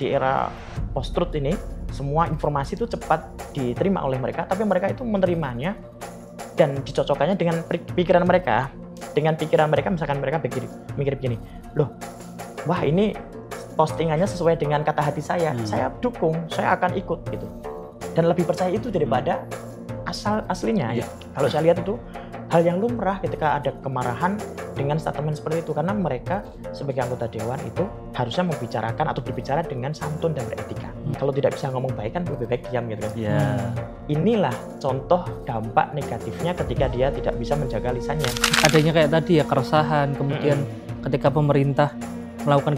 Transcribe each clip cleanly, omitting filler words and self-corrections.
di era post-truth ini, semua informasi itu cepat diterima oleh mereka, tapi mereka itu menerimanya dan dicocokkannya dengan pikiran mereka. Dengan pikiran mereka, misalkan mereka mikir begini, loh, wah ini postingannya sesuai dengan kata hati saya dukung, saya akan ikut gitu. Dan lebih percaya itu daripada aslinya. Ya. Kalau saya lihat itu hal yang lumrah ketika ada kemarahan dengan statement seperti itu, karena mereka sebagai anggota dewan itu harusnya membicarakan atau berbicara dengan santun dan beretika. Kalau tidak bisa ngomong baik kan lebih baik diam gitu kan. Inilah contoh dampak negatifnya ketika dia tidak bisa menjaga lisannya. Adanya kayak tadi ya keresahan, kemudian ketika pemerintah melakukan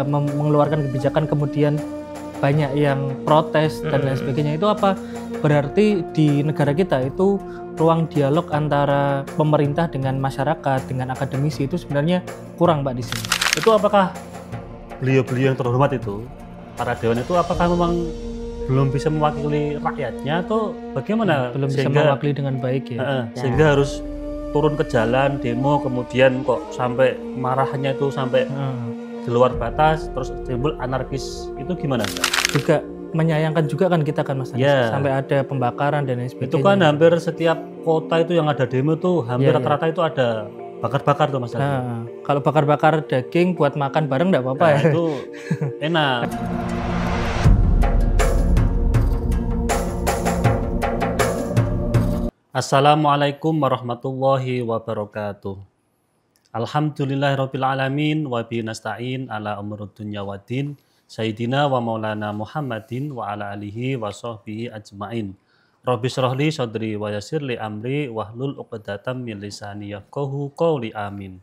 mengeluarkan kebijakan kemudian banyak yang protes dan lain sebagainya, itu apa berarti di negara kita itu ruang dialog antara pemerintah dengan masyarakat, dengan akademisi itu sebenarnya kurang, Pak, di sini. Itu apakah beliau-beliau yang terhormat itu, para dewan itu, apakah memang belum bisa mewakili rakyatnya atau bagaimana? Belum bisa mewakili dengan baik ya. Sehingga harus turun ke jalan, demo, kemudian kok sampai marahnya itu sampai di luar batas, terus timbul anarkis, itu gimana? Juga menyayangkan juga kan kita kan, Mas Anies, sampai ada pembakaran dan lain sebagainya. Itu kan hampir setiap kota itu yang ada demo tuh hampir rata-rata itu ada bakar-bakar tuh, Mas. Kalau bakar-bakar daging buat makan bareng nggak apa-apa ya. Itu enak. Assalamualaikum warahmatullahi wabarakatuh. Alhamdulillahirabbil alamin wa bihi nasta'in ala umurud dunya waddin. Sayyidina wa maulana Muhammadin wa ala alihi wa sahbihi ajmain. Rabbi shrah li sadri wa yassir li amri wahlul 'uqdatam min lisani yafqahu qawli amin.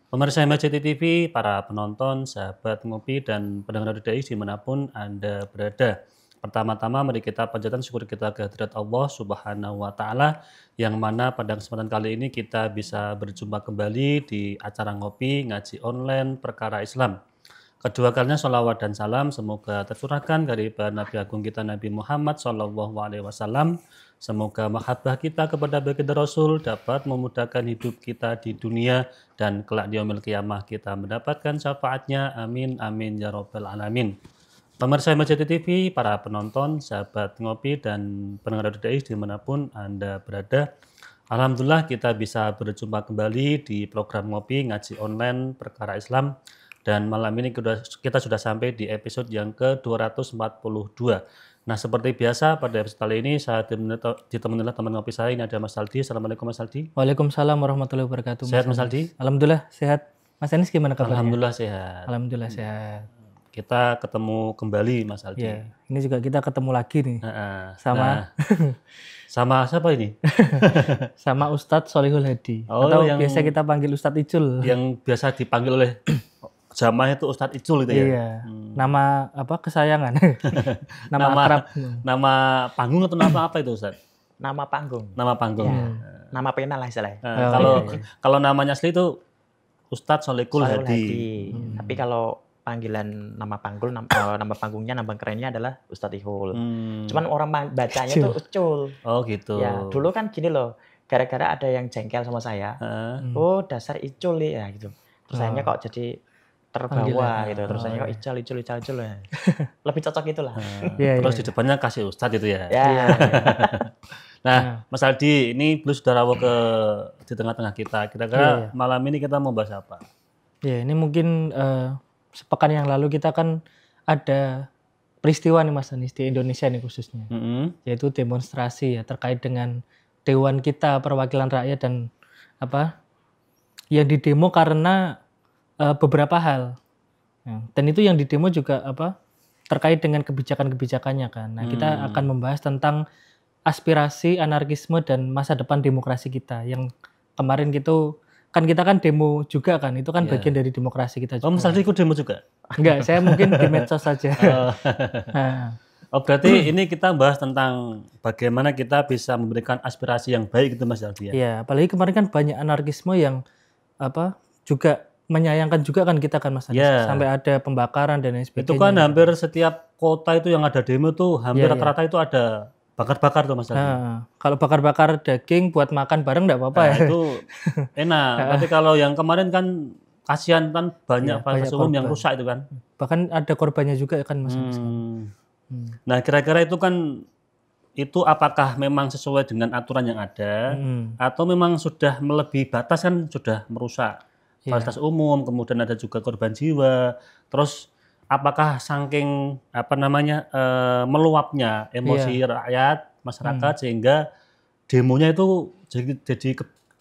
Pemirsa MCT TV, para penonton, sahabat ngopi dan pendengar RDI dimanapun Anda berada. Pertama-tama mari kita panjatkan syukur kita kehadirat Allah Subhanahu wa Ta'ala, yang mana pada kesempatan kali ini kita bisa berjumpa kembali di acara ngopi ngaji online perkara Islam. Kedua kalinya sholawat dan salam semoga tercurahkan dari Nabi Agung kita Nabi Muhammad SAW. Semoga mahabbah kita kepada baginda Rasul dapat memudahkan hidup kita di dunia dan kelak di yaumil qiyamah kita mendapatkan syafaatnya. Amin amin ya rabbal alamin. Pemirsa MCT TV, para penonton, sahabat ngopi dan pendengar RDI dimanapun Anda berada. Alhamdulillah kita bisa berjumpa kembali di program ngopi ngaji online perkara Islam. Dan malam ini kita sudah sampai di episode yang ke-242. Nah, seperti biasa pada episode kali ini saya ditemani oleh teman ngopi saya, ini ada Mas Aldi. Assalamualaikum Mas Aldi. Waalaikumsalam warahmatullahi wabarakatuh. Sehat Mas Aldi? Alhamdulillah sehat. Mas Anies gimana kabarnya? Alhamdulillah sehat. Alhamdulillah sehat. Kita ketemu kembali Mas Aldi. Ya, ini juga kita ketemu lagi nih. Sama sama siapa ini? Sama Ustadz Sholihul Hadi. Atau yang biasa kita panggil Ustadz Icul. Yang biasa dipanggil oleh jamaah itu Ustadz Icul itu ya. Iya. Nama apa kesayangan? nama akrab. Nama panggung atau nama apa itu Ustadz? Nama panggung. Nama panggung. Ya. Nama pena lah istilahnya. Kalau namanya asli itu Ustadz Sholihul Hadi. Tapi kalau panggilan nama panggungnya, nama kerennya adalah Ustadz Ihul. Cuman orang bacanya tuh Ucul. Oh gitu. Ya, dulu kan gini loh, gara-gara ada yang jengkel sama saya. Oh, dasar Icul ya gitu. Terus akhirnya kok jadi terbawa gitu. Terus akhirnya kok Icul ya. Lebih cocok itulah. Terus di depannya kasih Ustadz itu ya. Nah, Mas Aldi, ini beliau sudah rawuh di tengah-tengah kita. Kira-kira malam ini kita mau bahas apa? Ya, ini mungkin sepekan yang lalu kita kan ada peristiwa nih Mas Anies di Indonesia nih khususnya, yaitu demonstrasi ya terkait dengan Dewan kita perwakilan rakyat dan apa yang didemo karena beberapa hal, dan itu yang didemo juga apa terkait dengan kebijakan-kebijakannya kan. Nah kita akan membahas tentang aspirasi anarkisme dan masa depan demokrasi kita yang kemarin gitu. Kita kan demo juga kan, itu kan bagian dari demokrasi kita juga. Oh, Mas Aldi ikut demo juga? Enggak, saya mungkin di medsos saja. Oh, berarti ini kita bahas tentang bagaimana kita bisa memberikan aspirasi yang baik gitu Mas Aldi ya? Iya, apalagi kemarin kan banyak anarkisme yang apa juga menyayangkan juga kan kita kan Mas Anies. Sampai ada pembakaran dan lain sebagainya. Itu kan hampir setiap kota itu yang ada demo tuh hampir rata-rata itu ada bakar-bakar tuh Mas Aldi. Kalau bakar-bakar daging buat makan bareng enggak apa-apa ya. Itu enak. Tapi kalau yang kemarin kan kasihan kan banyak Iya, fasilitas banyak umum yang korban. rusak itu kan. Bahkan ada korbannya juga kan Mas. Nah, kira-kira itu kan itu apakah memang sesuai dengan aturan yang ada atau memang sudah melebihi batas kan sudah merusak fasilitas umum, kemudian ada juga korban jiwa. Terus apakah saking meluapnya emosi rakyat, masyarakat sehingga demonya itu jadi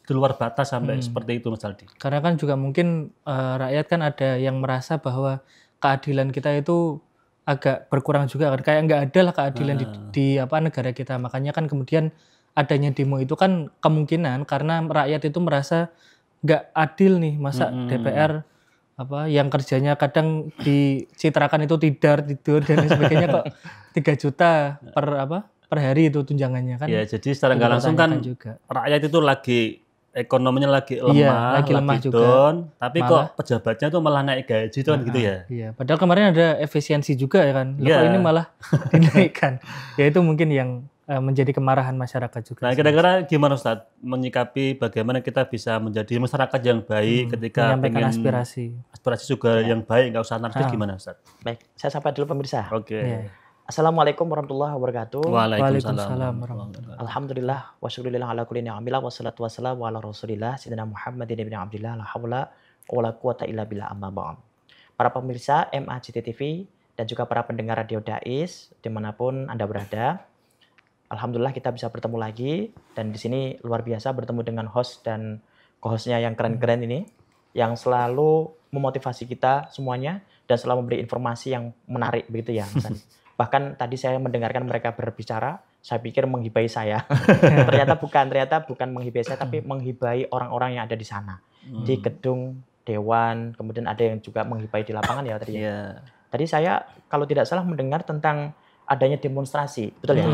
di luar batas sampai seperti itu Mas Aldi. Karena kan juga mungkin rakyat kan ada yang merasa bahwa keadilan kita itu agak berkurang juga kan, kayak nggak ada lah keadilan di negara kita. Makanya kan kemudian adanya demo itu kan kemungkinan karena rakyat itu merasa nggak adil nih, masa DPR yang kerjanya kadang dicitrakan itu tidur dan lain sebagainya kok 3 juta per hari itu tunjangannya kan. Ya, jadi secara nggak langsung kan juga. Rakyat itu lagi ekonominya lagi lemah, lagi lemah juga. down, tapi kok pejabatnya tuh malah naik gaji tuh kan gitu ya. Iya, padahal kemarin ada efisiensi juga ya kan. Kok ini malah dinaikkan. Ya itu mungkin yang menjadi kemarahan masyarakat juga. Nah, kira-kira gimana Ustadz menyikapi bagaimana kita bisa menjadi masyarakat yang baik ketika menyampaikan aspirasi juga yang baik, nggak usah anarkis gimana Ustadz? Baik, saya sapa dulu pemirsa. Oke. Assalamualaikum warahmatullahi wabarakatuh. Waalaikumsalam warahmatullahi. Alhamdulillah wa syukurillah ala kulli ni'amillah wassalatu wassalamu ala rasulillah sayyidina Muhammadin ibn Abdillah la haula wala quwata illa billah amma ba'd. Para pemirsa MAJT TV dan juga para pendengar Radio Dais dimanapun Anda berada. Alhamdulillah kita bisa bertemu lagi dan di sini luar biasa bertemu dengan host dan co-hostnya yang keren-keren ini yang selalu memotivasi kita semuanya dan selalu memberi informasi yang menarik begitu ya Mas Andi. Bahkan tadi saya mendengarkan mereka berbicara, saya pikir menghibai saya. ternyata bukan menghibai saya, tapi menghibai orang-orang yang ada di sana. Di gedung Dewan, kemudian ada yang juga menghibai di lapangan ya tadi. Tadi saya kalau tidak salah mendengar tentang adanya demonstrasi, betul ya?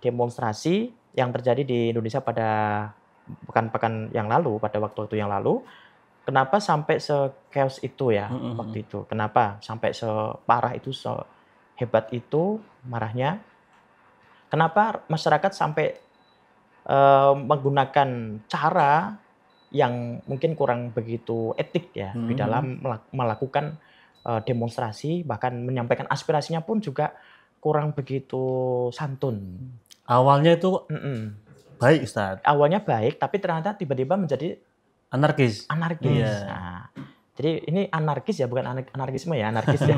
Demonstrasi yang terjadi di Indonesia pada pekan-pekan yang lalu, pada waktu-waktu yang lalu. Kenapa sampai se-chaos itu ya waktu itu? Kenapa sampai separah itu, hebat itu marahnya? Kenapa masyarakat sampai menggunakan cara yang mungkin kurang begitu etik ya di dalam melakukan demonstrasi, bahkan menyampaikan aspirasinya pun juga kurang begitu santun. Awalnya itu baik Ustaz. Awalnya baik, tapi ternyata tiba-tiba menjadi anarkis. Nah, jadi ini anarkis ya, bukan anarkisme ya, anarkis ya.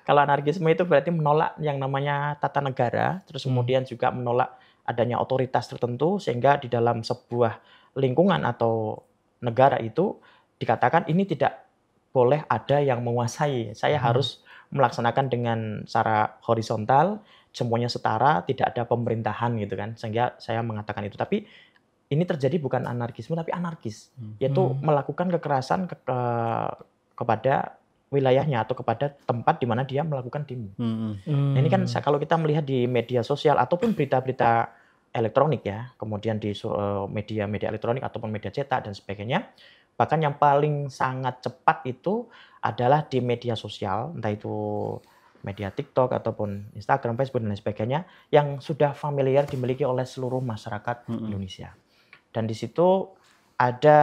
Kalau anarkisme itu berarti menolak yang namanya tata negara, terus kemudian juga menolak adanya otoritas tertentu, sehingga di dalam sebuah lingkungan atau negara itu dikatakan ini tidak boleh ada yang menguasai. Saya harus melaksanakan dengan secara horizontal, semuanya setara, tidak ada pemerintahan gitu kan. Sehingga saya mengatakan itu. Tapi ini terjadi bukan anarkisme tapi anarkis, yaitu melakukan kekerasan kepada wilayahnya atau kepada tempat di mana dia melakukan demo. Nah, ini kan kalau kita melihat di media sosial ataupun berita-berita elektronik ya, kemudian di media-media elektronik ataupun media cetak dan sebagainya, bahkan yang paling sangat cepat itu adalah di media sosial, entah itu media TikTok ataupun Instagram, Facebook dan lain sebagainya, yang sudah familiar dimiliki oleh seluruh masyarakat Indonesia. Dan di situ ada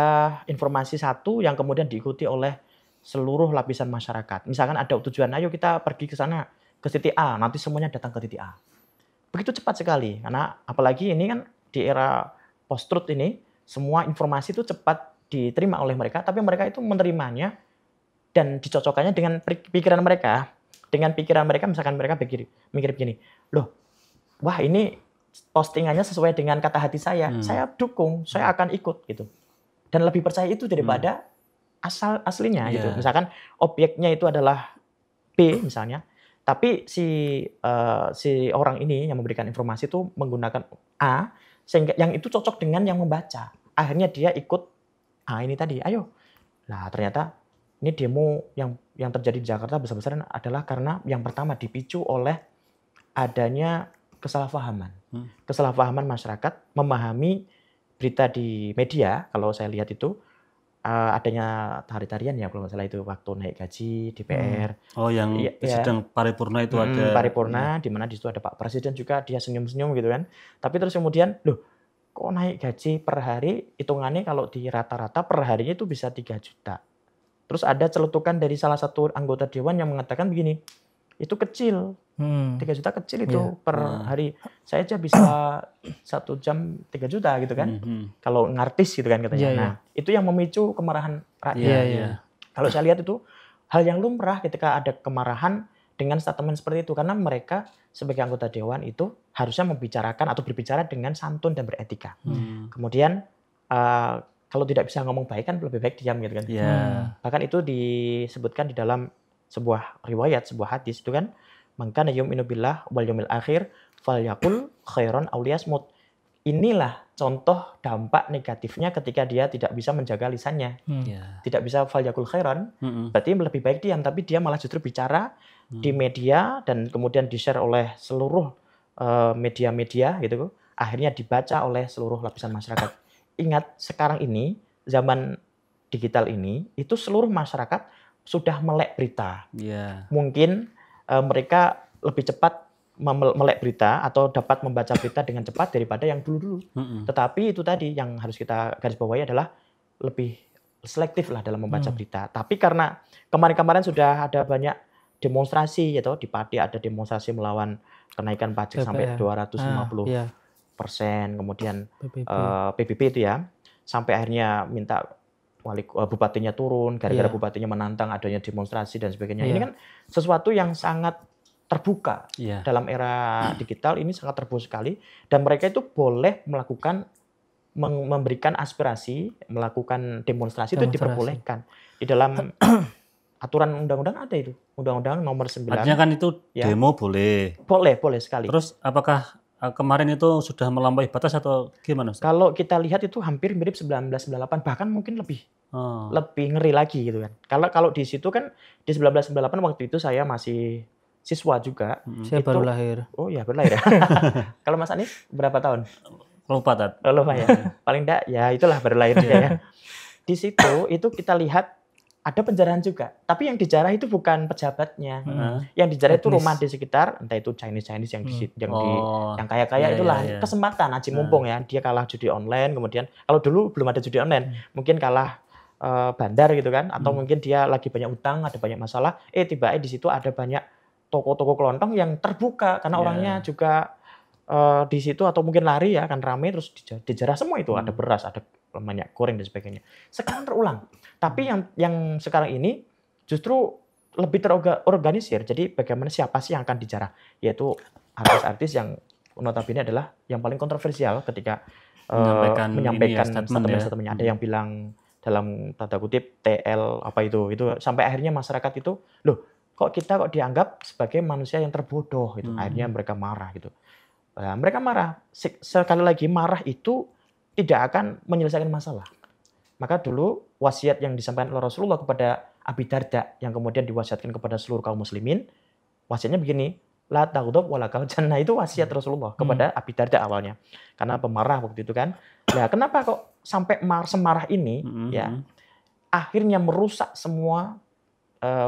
informasi satu yang kemudian diikuti oleh seluruh lapisan masyarakat. Misalkan ada tujuan, ayo kita pergi ke sana, ke titik A, nanti semuanya datang ke titik A. Begitu cepat sekali, karena apalagi ini kan di era post-truth ini, semua informasi itu cepat diterima oleh mereka, tapi mereka itu menerimanya dan dicocokkannya dengan pikiran mereka. Dengan pikiran mereka, misalkan mereka mikir begini, loh, wah ini postingannya sesuai dengan kata hati saya dukung, saya akan ikut gitu. Dan lebih percaya itu daripada aslinya gitu. Misalkan objeknya itu adalah B misalnya, tapi si orang ini yang memberikan informasi itu menggunakan A, sehingga yang itu cocok dengan yang membaca. Akhirnya dia ikut A ini tadi. Ayo. Nah, ternyata ini demo yang terjadi di Jakarta besar-besaran adalah karena yang pertama dipicu oleh adanya kesalahpahaman. Kesalahpahaman masyarakat memahami berita di media, kalau saya lihat itu adanya tari-tarian ya kalau nggak salah itu waktu naik gaji DPR. Oh, yang sedang paripurna itu ada. Paripurna di mana di situ ada Pak Presiden juga, dia senyum-senyum gitu kan. Tapi terus kemudian, loh, kok naik gaji per hari, hitungannya kalau di rata-rata per harinya itu bisa 3 juta. Terus ada celetukan dari salah satu anggota dewan yang mengatakan begini, itu kecil, 3 juta kecil itu per hari. Saya aja bisa 1 jam 3 juta gitu kan. Kalau ngartis gitu kan katanya. Nah, itu yang memicu kemarahan rakyat. Kalau saya lihat itu hal yang lumrah ketika ada kemarahan dengan statement seperti itu. Karena mereka sebagai anggota dewan itu harusnya membicarakan atau berbicara dengan santun dan beretika. Kemudian kalau tidak bisa ngomong baik kan lebih baik diam gitu kan. Bahkan itu disebutkan di dalam sebuah riwayat, sebuah hadis itu kan, maka yu'minu billah wal yaumil akhir falyaqul khairan aw liyasmut. Inilah contoh dampak negatifnya ketika dia tidak bisa menjaga lisannya. Tidak bisa falyaqul khairan, berarti lebih baik diam, tapi dia malah justru bicara di media dan kemudian di-share oleh seluruh media-media gitu. Akhirnya dibaca oleh seluruh lapisan masyarakat. Ingat, sekarang ini, zaman digital ini, itu seluruh masyarakat sudah melek berita. Mungkin mereka lebih cepat melek berita atau dapat membaca berita dengan cepat daripada yang dulu-dulu. Tetapi itu tadi yang harus kita garis bawahi adalah lebih selektif lah dalam membaca berita. Tapi karena kemarin-kemarin sudah ada banyak demonstrasi, gitu, di Pati ada demonstrasi melawan kenaikan pajak sampai 250%, kemudian PBB itu ya, sampai akhirnya minta bupatinya turun, gara-gara bupatinya menantang adanya demonstrasi dan sebagainya. Ini kan sesuatu yang sangat terbuka dalam era digital, ini sangat terbuka sekali, dan mereka itu boleh melakukan memberikan aspirasi, melakukan demonstrasi itu diperbolehkan di dalam aturan undang-undang ada itu, undang-undang nomor 9. Artinya kan itu demo boleh. Boleh sekali. Terus apakah kemarin itu sudah melampaui batas atau gimana, Ustaz? Kalau kita lihat itu hampir mirip 1998, bahkan mungkin lebih ngeri lagi gitu kan. Kalau di situ kan di 1998 waktu itu saya masih siswa juga. Saya baru lahir. Oh ya, baru lahir. Kalau Mas Anies berapa tahun? Lupa, Tat. Lupa ya. Paling enggak ya itulah baru lahir ya. Di situ itu kita lihat ada penjarahan juga, tapi yang dijarah itu bukan pejabatnya, yang dijarah itu rumah di sekitar, entah itu Chinese yang yang kaya-kaya itulah kesempatan aji mumpung ya, dia kalah judi online, kemudian kalau dulu belum ada judi online, mungkin kalah bandar gitu kan, atau mungkin dia lagi banyak utang, ada banyak masalah, tiba-tiba di situ ada banyak toko-toko kelontong yang terbuka karena orangnya juga di situ atau mungkin lari ya, akan ramai terus dijarah semua itu, ada beras, ada minyak goreng dan sebagainya. Sekarang terulang. Tapi yang sekarang ini justru lebih terorganisir. Jadi bagaimana siapa sih yang akan dijarah? Yaitu artis-artis yang notabene adalah yang paling kontroversial ketika menyampaikan statement-statementnya. Ada yang bilang dalam tanda kutip TL apa itu sampai akhirnya masyarakat itu, loh kok kita dianggap sebagai manusia yang terbodoh gitu. Akhirnya mereka marah gitu. Mereka marah. Sekali lagi marah itu tidak akan menyelesaikan masalah. Maka dulu wasiat yang disampaikan oleh Rasulullah kepada Abi Darda yang kemudian diwasiatkan kepada seluruh kaum muslimin, wasiatnya begini, la taghdab wa lakal jannah, itu wasiat Rasulullah kepada Abi Darda awalnya. Karena pemarah waktu itu kan. Nah, kenapa kok sampai semarah ini ya akhirnya merusak semua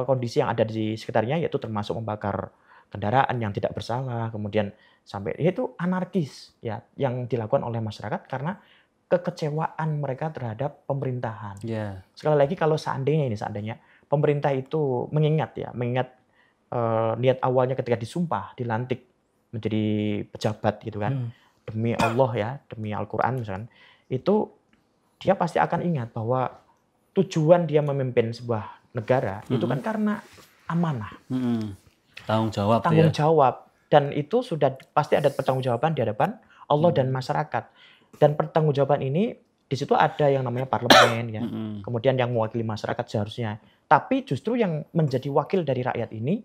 kondisi yang ada di sekitarnya, yaitu termasuk membakar kendaraan yang tidak bersalah, kemudian sampai itu anarkis ya yang dilakukan oleh masyarakat karena kekecewaan mereka terhadap pemerintahan. Sekali lagi kalau seandainya pemerintah itu mengingat niat awalnya ketika disumpah, dilantik menjadi pejabat gitu kan, demi Allah ya, demi Al-Quran misalkan, itu dia pasti akan ingat bahwa tujuan dia memimpin sebuah negara itu kan karena amanah, tanggung jawab, dan itu sudah pasti ada pertanggungjawaban di hadapan Allah dan masyarakat. Dan pertanggungjawaban ini di situ ada yang namanya parlemen ya, kemudian yang mewakili masyarakat seharusnya. Tapi justru yang menjadi wakil dari rakyat ini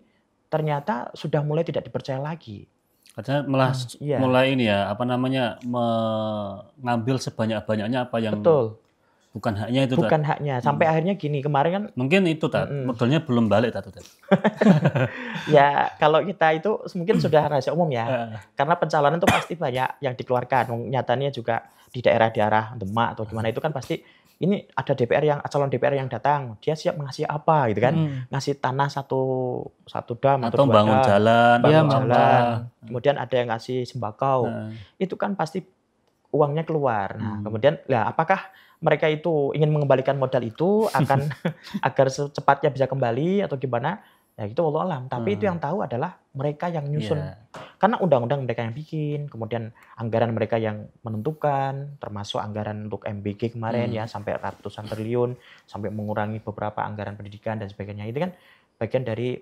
ternyata sudah mulai tidak dipercaya lagi. Artinya mulai ini ya, mengambil sebanyak-banyaknya apa yang bukan haknya itu. Bukan haknya. Sampai akhirnya gini, kemarin kan mungkin itu modalnya belum balik Tat. Ya, kalau kita itu mungkin sudah rahasia umum ya. Karena pencalonan itu pasti banyak yang dikeluarkan. Nyatanya juga di daerah-daerah Demak atau gimana itu kan pasti ini ada calon DPR yang datang, dia siap ngasih apa gitu kan. Ngasih tanah satu dam atau bangun jalan. Kemudian ada yang ngasih sembako. Itu kan pasti uangnya keluar. Nah, kemudian apakah mereka itu ingin mengembalikan modal itu akan agar secepatnya bisa kembali atau gimana, ya itu wallahu alam. Tapi itu yang tahu adalah mereka yang nyusun. Karena undang-undang mereka yang bikin, kemudian anggaran mereka yang menentukan, termasuk anggaran untuk MBG kemarin ya sampai ratusan triliun, sampai mengurangi beberapa anggaran pendidikan dan sebagainya. Itu kan bagian dari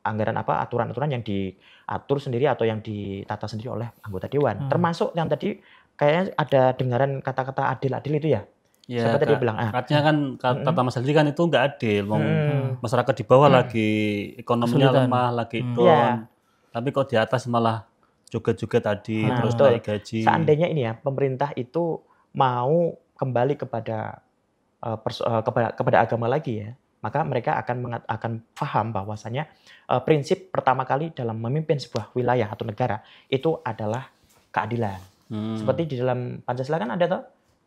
anggaran aturan-aturan yang diatur sendiri atau yang ditata sendiri oleh anggota dewan. Termasuk yang tadi kayaknya ada dengaran kata-kata adil-adil itu ya. Ya, Siapa tadi bilang? artinya kan kata Mas Adli kan itu nggak adil. Masyarakat di bawah lagi ekonominya lemah, lagi down. Tapi kok di atas malah joget-joget tadi, terus naik gaji. Seandainya ini ya, pemerintah itu mau kembali kepada agama lagi ya, maka mereka akan paham bahwasanya prinsip pertama kali dalam memimpin sebuah wilayah atau negara itu adalah keadilan. Seperti di dalam Pancasila kan ada toh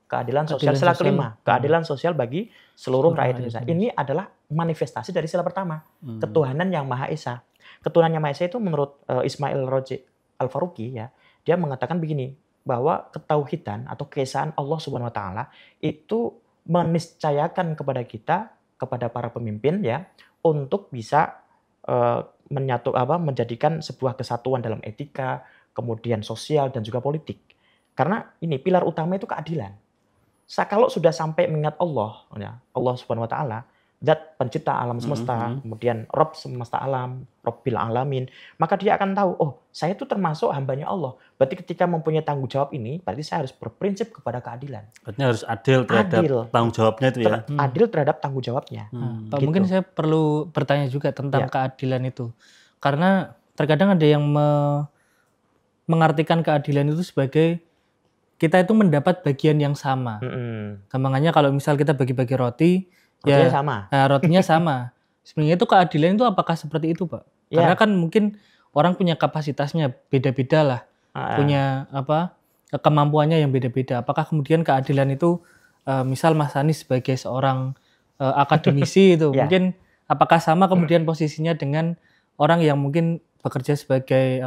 keadilan sosial sila kelima, keadilan sosial bagi seluruh rakyat Indonesia. Ini adalah manifestasi dari sila pertama, ketuhanan yang Maha Esa. Ketuhanan yang Maha Esa itu menurut Ismail Roji Al-Faruqi ya, dia mengatakan begini, bahwa ketauhidan atau keesaan Allah Subhanahu wa taala itu meniscayakan kepada kita, kepada para pemimpin ya, untuk bisa menjadikan sebuah kesatuan dalam etika, kemudian sosial dan juga politik. Karena ini pilar utama itu keadilan. Kalau sudah sampai mengingat Allah, ya, Allah Subhanahu wa taala, zat pencipta alam semesta, kemudian Rabb semesta alam, Rabbil alamin, maka dia akan tahu, oh, saya itu termasuk hambanya Allah. Berarti ketika mempunyai tanggung jawab ini, berarti saya harus berprinsip kepada keadilan. Berarti harus adil terhadap tanggung jawabnya itu ya. Adil terhadap tanggung jawabnya. Pak, mungkin saya perlu bertanya juga tentang keadilan itu. Karena terkadang ada yang mengartikan keadilan itu sebagai kita itu mendapat bagian yang sama. Gampangnya kalau misal kita bagi-bagi roti, rotinya sama. Rotinya sama. Sebenarnya itu keadilan itu apakah seperti itu, Pak? Karena kan mungkin orang punya kapasitasnya beda-beda lah, punya kemampuannya yang beda-beda. Apakah kemudian keadilan itu, misal Mas Anies sebagai seorang akademisi itu, mungkin apakah sama kemudian posisinya dengan orang yang mungkin bekerja sebagai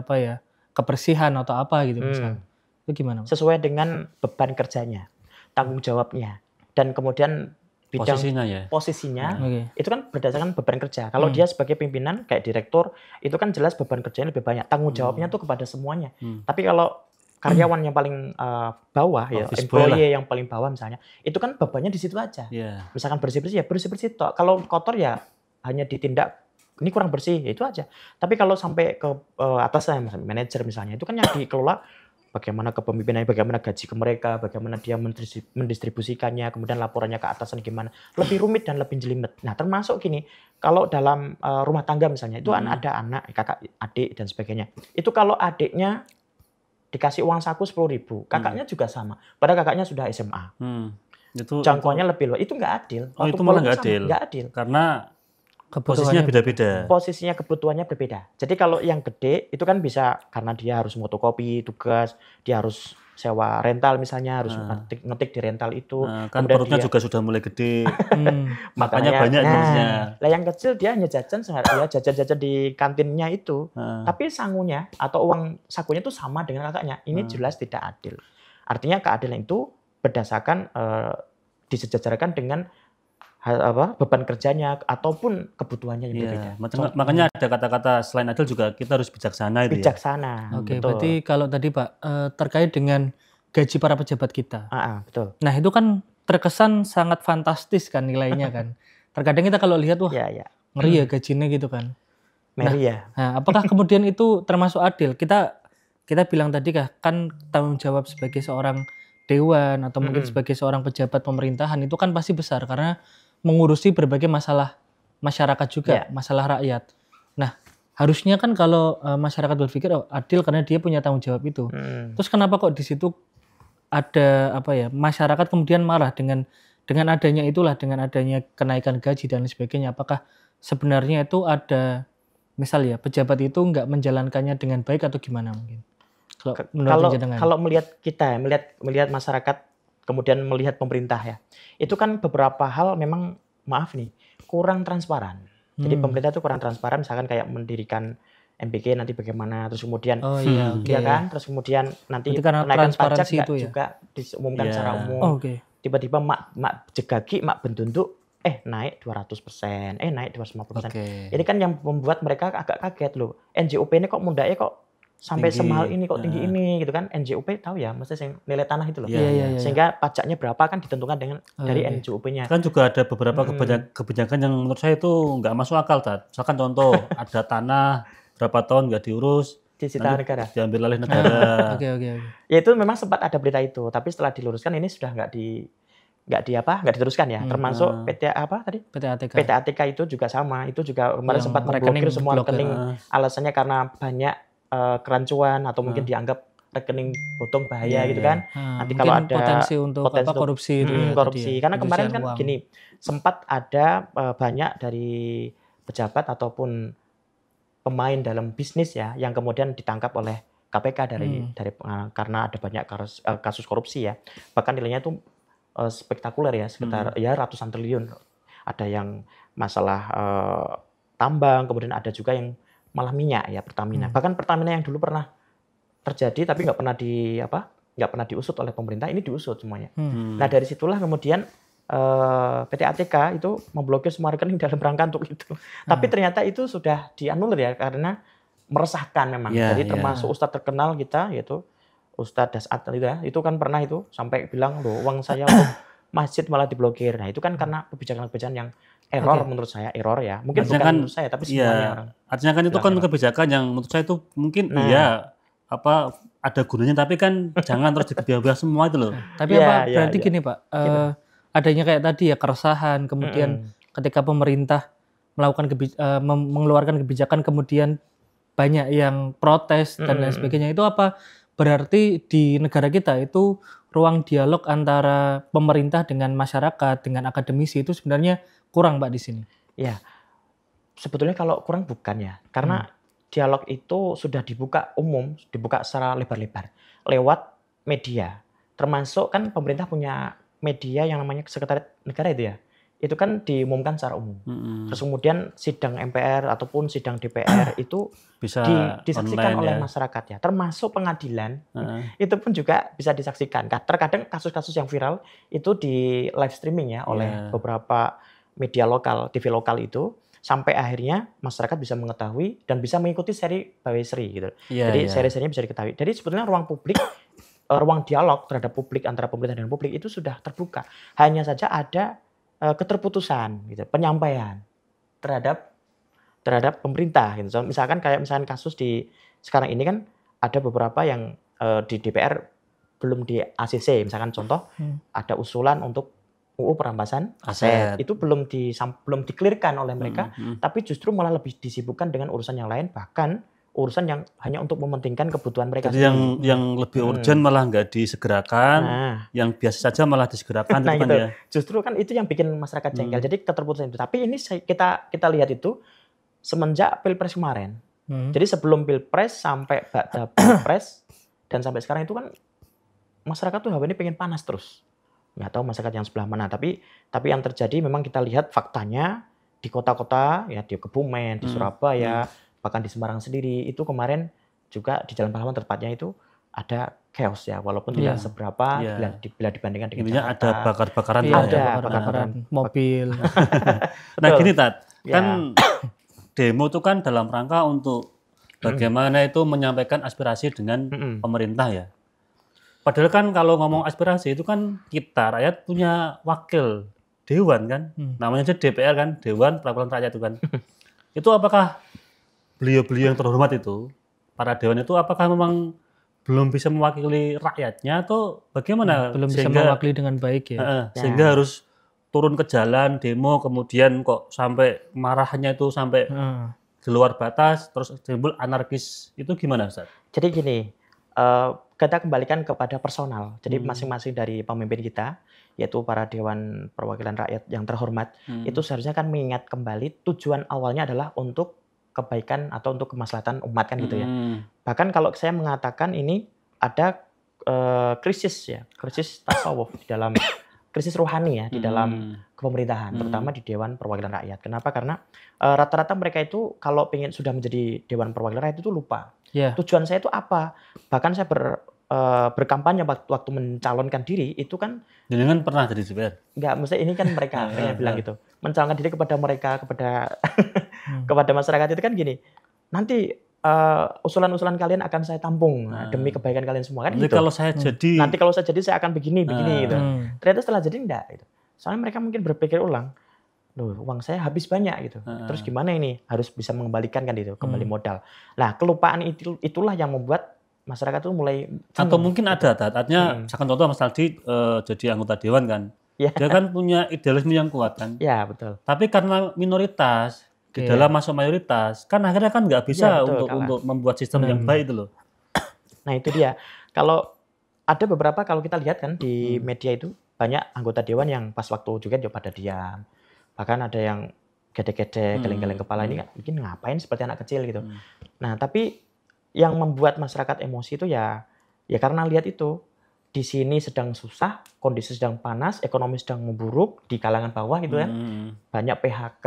kebersihan atau apa gitu misalnya? Itu gimana? Sesuai dengan beban kerjanya, tanggung jawabnya, dan kemudian bidang posisinya itu kan berdasarkan beban kerja. Kalau dia sebagai pimpinan kayak direktur, itu kan jelas beban kerjanya lebih banyak, tanggung jawabnya tuh kepada semuanya. Tapi kalau karyawan yang paling bawah ya, employee yang paling bawah misalnya, itu kan bebannya di situ aja. Misalkan bersih-bersih ya bersih-bersih toh. Kalau kotor ya hanya ditindak, ini kurang bersih, ya itu aja. Tapi kalau sampai ke atasnya, manajer misalnya, itu kan yang dikelola bagaimana kepemimpinannya, bagaimana gaji ke mereka, bagaimana dia mendistribusikannya, kemudian laporannya ke atasan gimana. Lebih rumit dan lebih jelimet. Nah, termasuk gini, kalau dalam rumah tangga misalnya, itu ada anak, kakak, adik, dan sebagainya. Itu kalau adiknya dikasih uang saku 10.000, kakaknya juga sama. Padahal kakaknya sudah SMA. Jangkauannya lebih luas. Itu nggak adil. Itu malah nggak adil. Nggak adil. Karena posisinya beda-beda. Posisinya kebutuhannya berbeda. Jadi kalau yang gede itu kan bisa karena dia harus fotokopi tugas, dia harus sewa rental misalnya, harus ngetik di rental itu. Kan perutnya juga sudah mulai gede. Makanya banyak jenisnya. Lah yang kecil dia hanya jajan jajan-jajan di kantinnya itu. Tapi sangunya atau uang sakunya itu sama dengan kakaknya. Ini jelas tidak adil. Artinya keadilan itu berdasarkan disejajarkan dengan beban kerjanya ataupun kebutuhannya yang berbeda. Makanya ada kata-kata selain adil juga kita harus bijaksana itu. Bijaksana. Oke, berarti kalau tadi Pak terkait dengan gaji para pejabat kita. Betul. Nah, itu kan terkesan sangat fantastis kan nilainya kan. Terkadang kita kalau lihat wah ngeri ya gajinya gitu kan. Ngeri ya. Nah, apakah kemudian itu termasuk adil? Kita bilang tadi kan tanggung jawab sebagai seorang dewan atau mungkin sebagai seorang pejabat pemerintahan itu kan pasti besar karena mengurusi berbagai masalah masyarakat juga, masalah rakyat. Nah, harusnya kan kalau masyarakat berpikir adil karena dia punya tanggung jawab itu. Terus kenapa kok di situ ada masyarakat kemudian marah dengan adanya itulah, dengan adanya kenaikan gaji dan lain sebagainya. Apakah sebenarnya itu ada misal ya pejabat itu nggak menjalankannya dengan baik atau gimana mungkin? Kalau melihat kita melihat masyarakat kemudian melihat pemerintah ya, itu kan beberapa hal memang kurang transparan. Jadi pemerintah itu kurang transparan, misalkan kayak mendirikan MBK nanti bagaimana, terus kemudian Oh iya, oke. ya kan, terus kemudian nanti Berarti karena kenaikan pajak transparansi itu ya? juga diumumkan Iya. secara umum. Oh, oke. Tiba-tiba mak jegagi, mak bendunduk, naik 200%, naik 250%. Oke. Ini kan yang membuat mereka agak kaget loh. NJOP ini kok mundaknya kok sampai Tinggi. semahal ini, kok tinggi ini gitu kan. NJOP tahu ya, mesti nilai tanah itu loh. Iya, Iya. Sehingga pajaknya berapa kan ditentukan dengan dari Oke. NJOP-nya. Kan juga ada beberapa kebijakan yang menurut saya itu nggak masuk akal, Tat. Misalkan contoh, ada tanah berapa tahun nggak diurus, Disita nanti negara. diambil alih negara. Oke. Ya itu memang sempat ada berita itu, tapi setelah diluruskan ini sudah nggak diteruskan ya. Termasuk PT apa tadi? PT PT-ATK itu juga sama. Itu juga kemarin Yang sempat rekening memblokir semua blokir. rekening. Alasannya karena banyak kerancuan atau mungkin dianggap rekening bodong bahaya gitu kan. Nah, Nanti mungkin kalau ada potensi untuk potensi untuk korupsi itu ya korupsi. tadi ya, Karena kemarin pencucian kan uang. gini, sempat ada banyak dari pejabat ataupun pemain dalam bisnis ya yang kemudian ditangkap oleh KPK dari karena ada banyak kasus korupsi ya. Bahkan nilainya itu spektakuler ya, sekitar ya ratusan triliun. Ada yang masalah tambang, kemudian ada juga yang malah minyak ya, Pertamina. Bahkan Pertamina yang dulu pernah terjadi tapi nggak pernah diusut oleh pemerintah, ini diusut semuanya. Nah dari situlah kemudian PT ATK itu memblokir semua rekening dalam rangka untuk itu. Tapi ternyata itu sudah dianulir ya karena meresahkan memang. Jadi termasuk ustadz terkenal kita yaitu Ustadz Dasat itu kan pernah itu sampai bilang loh uang saya untuk masjid malah diblokir. Nah itu kan karena kebijakan-kebijakan yang error menurut saya, error ya. Mungkin Artinya bukan kan, menurut saya tapi semuanya orang. Artinya kan itu kan kebijakan yang menurut saya itu mungkin ada gunanya tapi kan jangan terus digebiah-gebiah semua itu loh. Tapi berarti gini Pak, adanya kayak tadi ya keresahan, kemudian ketika pemerintah mengeluarkan kebijakan kemudian banyak yang protes dan lain sebagainya, itu apa berarti di negara kita itu ruang dialog antara pemerintah dengan masyarakat, dengan akademisi itu sebenarnya kurang Pak di sini? Ya, sebetulnya kalau kurang bukan ya, karena dialog itu sudah dibuka umum, dibuka secara lebar-lebar lewat media. Termasuk kan pemerintah punya media yang namanya Sekretariat Negara itu ya. Itu kan diumumkan secara umum. Terus kemudian sidang MPR ataupun sidang DPR itu bisa disaksikan oleh masyarakat ya. Termasuk pengadilan itu pun juga bisa disaksikan. Terkadang kasus-kasus yang viral itu di live streaming ya oleh beberapa media lokal, TV lokal itu. Sampai akhirnya masyarakat bisa mengetahui dan bisa mengikuti seri by seri gitu. Jadi seri-serinya bisa diketahui. Jadi sebetulnya ruang publik, ruang dialog terhadap publik antara pemerintah dan publik itu sudah terbuka. Hanya saja ada keterputusan gitu, penyampaian terhadap pemerintah gitu. So, misalkan kasus di sekarang ini kan ada beberapa yang di DPR belum di ACC, misalkan contoh ada usulan untuk UU perampasan aset itu belum diklirkan oleh mereka, tapi justru malah lebih disibukkan dengan urusan yang lain, bahkan urusan yang hanya untuk mementingkan kebutuhan mereka. Jadi yang lebih urgent malah nggak disegerakan, yang biasa saja malah disegerakan. Nah, gitu kan ya. Justru kan itu yang bikin masyarakat jengkel. Jadi keterputusan itu. Tapi ini kita lihat itu semenjak Pilpres kemarin. Jadi sebelum Pilpres sampai Pilpres dan sampai sekarang itu kan masyarakat tuh ini pengen panas terus. Nggak tahu masyarakat yang sebelah mana. Tapi yang terjadi memang kita lihat faktanya di kota-kota ya, di Kebumen, di Surabaya, bahkan di Semarang sendiri itu kemarin juga di Jalan Pahlawan tepatnya itu ada chaos ya, walaupun tidak seberapa bila dibandingkan dengan Intinya Jakarta. ada bakar-bakaran. Ada bakar-bakaran mobil. Nah gini Tat, kan demo itu kan dalam rangka untuk bagaimana itu menyampaikan aspirasi dengan pemerintah ya. Padahal kan kalau ngomong aspirasi itu kan kita rakyat punya wakil dewan kan, namanya aja DPR kan, Dewan Perwakilan Rakyat itu kan. Itu apakah beliau-beliau yang terhormat itu, para dewan itu apakah memang belum bisa mewakili rakyatnya atau bagaimana? Belum bisa mewakili dengan baik ya. Sehingga harus turun ke jalan, demo, kemudian kok sampai marahnya itu sampai di luar batas, terus timbul anarkis, itu gimana Ustaz? Jadi gini, kita kembalikan kepada personal. Jadi masing-masing dari pemimpin kita, yaitu para Dewan Perwakilan Rakyat yang terhormat, itu seharusnya kan mengingat kembali tujuan awalnya adalah untuk kebaikan atau untuk kemaslahatan umat kan gitu ya. Bahkan kalau saya mengatakan ini ada krisis tasawuf di dalam krisis rohani ya di dalam pemerintahan, terutama di Dewan Perwakilan Rakyat. Kenapa? Karena rata-rata mereka itu kalau sudah menjadi Dewan Perwakilan Rakyat itu lupa. Tujuan saya itu apa? Bahkan saya berkampanye waktu mencalonkan diri itu kan. Jangan pernah jadi DPR? Enggak, maksudnya ini kan mereka yang bilang gitu. Mencalonkan diri kepada mereka, kepada masyarakat itu kan gini. Nanti usulan-usulan kalian akan saya tampung demi kebaikan kalian semua kan gitu. Nanti kalau saya jadi saya akan begini gitu. Ternyata setelah jadi enggak gitu. Soalnya mereka mungkin berpikir ulang. Loh, uang saya habis banyak gitu. Terus gimana ini? Harus bisa mengembalikan kan itu, kembali modal. Nah, kelupaan itulah yang membuat masyarakat itu mulai atau mungkin ada artinya misalkan contoh Mas Aldi jadi anggota dewan kan. Dia kan punya idealisme yang kuat kan. Ya, betul. Tapi karena minoritas di dalam masuk mayoritas, kan akhirnya kan nggak bisa untuk membuat sistem yang baik itu loh. Nah itu dia. Kalau ada beberapa, kalau kita lihat kan di media itu banyak anggota dewan yang pas waktu juga pada diam. Bahkan ada yang gede-gede, geleng-geleng kepala ini mungkin ngapain seperti anak kecil gitu. Nah tapi yang membuat masyarakat emosi itu ya karena lihat itu. Di sini sedang susah, kondisi sedang panas, ekonomi sedang memburuk di kalangan bawah gitu kan. Banyak PHK,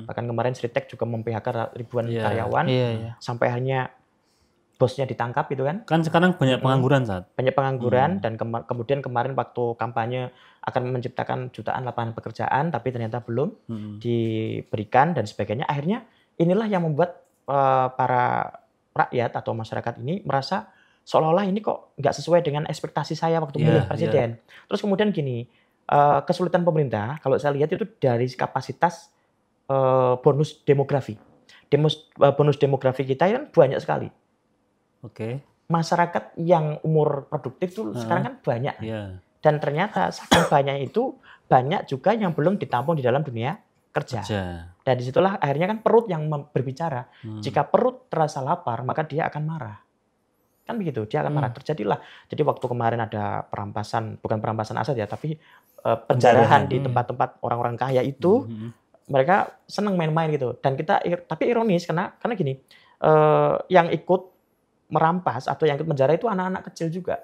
bahkan kemarin Sritek juga mem-PHK ribuan karyawan. Sampai akhirnya bosnya ditangkap gitu kan. Kan sekarang banyak pengangguran saat. Banyak pengangguran dan kemudian kemarin waktu kampanye akan menciptakan jutaan lapangan pekerjaan tapi ternyata belum diberikan dan sebagainya. Akhirnya inilah yang membuat para rakyat atau masyarakat ini merasa seolah-olah ini kok nggak sesuai dengan ekspektasi saya waktu milih presiden. Terus kemudian gini, kesulitan pemerintah kalau saya lihat itu dari kapasitas bonus demografi. Bonus demografi kita kan banyak sekali. Masyarakat yang umur produktif itu sekarang kan banyak. Dan ternyata saking banyak itu banyak juga yang belum ditampung di dalam dunia kerja. Dan disitulah akhirnya kan perut yang berbicara. Jika perut terasa lapar maka dia akan marah. Kan begitu, dia akan marah. Terjadilah. Jadi waktu kemarin ada perampasan, bukan perampasan aset ya, tapi penjarahan di tempat-tempat orang-orang kaya itu, mereka senang main-main gitu. Dan tapi ironis karena gini, yang ikut merampas atau yang ikut penjara itu anak-anak kecil juga.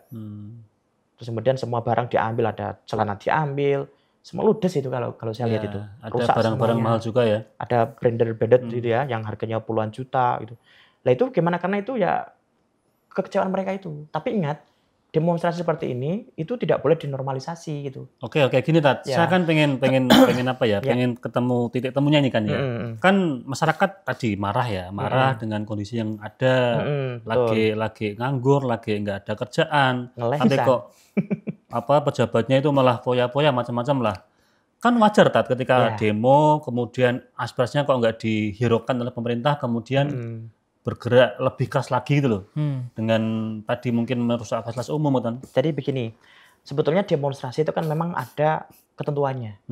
Terus kemudian semua barang diambil, ada celana diambil, semua ludes itu kalau saya lihat itu. Ada barang-barang mahal juga ya. Ada branded gitu ya, yang harganya puluhan juta gitu. Nah itu gimana? Karena itu ya kekecewaan mereka itu. Tapi ingat, demonstrasi seperti ini itu tidak boleh dinormalisasi gitu. Oke, gini Tat. Saya kan pengen apa ya? Pengen ketemu titik temunya ini kan ya. Kan masyarakat tadi marah dengan kondisi yang ada, lagi nganggur, lagi nggak ada kerjaan. Tapi kok pejabatnya itu malah foya-foya macam-macam lah. Kan wajar Tat ketika demo, kemudian aspirasinya kok nggak dihiraukan oleh pemerintah, kemudian bergerak lebih keras lagi gitu loh. Dengan tadi mungkin merusak fasilitas umum kan. Jadi begini, sebetulnya demonstrasi itu kan memang ada ketentuannya.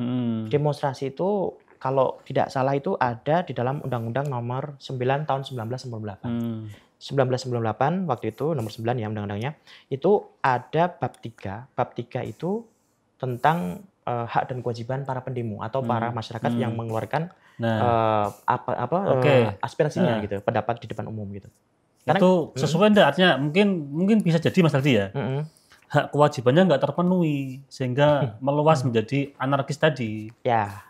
Demonstrasi itu kalau tidak salah itu ada di dalam Undang-Undang Nomor 9 Tahun 1998. 1998 waktu itu nomor 9 ya undang-undangnya, itu ada bab 3. Bab 3 itu tentang hak dan kewajiban para pendemo atau para masyarakat yang mengeluarkan aspirasinya gitu, pendapat di depan umum gitu. Karena, itu sesuai enggak? Artinya mungkin bisa jadi Mas Aldi ya. Hak kewajibannya nggak terpenuhi sehingga meluas menjadi anarkis tadi. Ya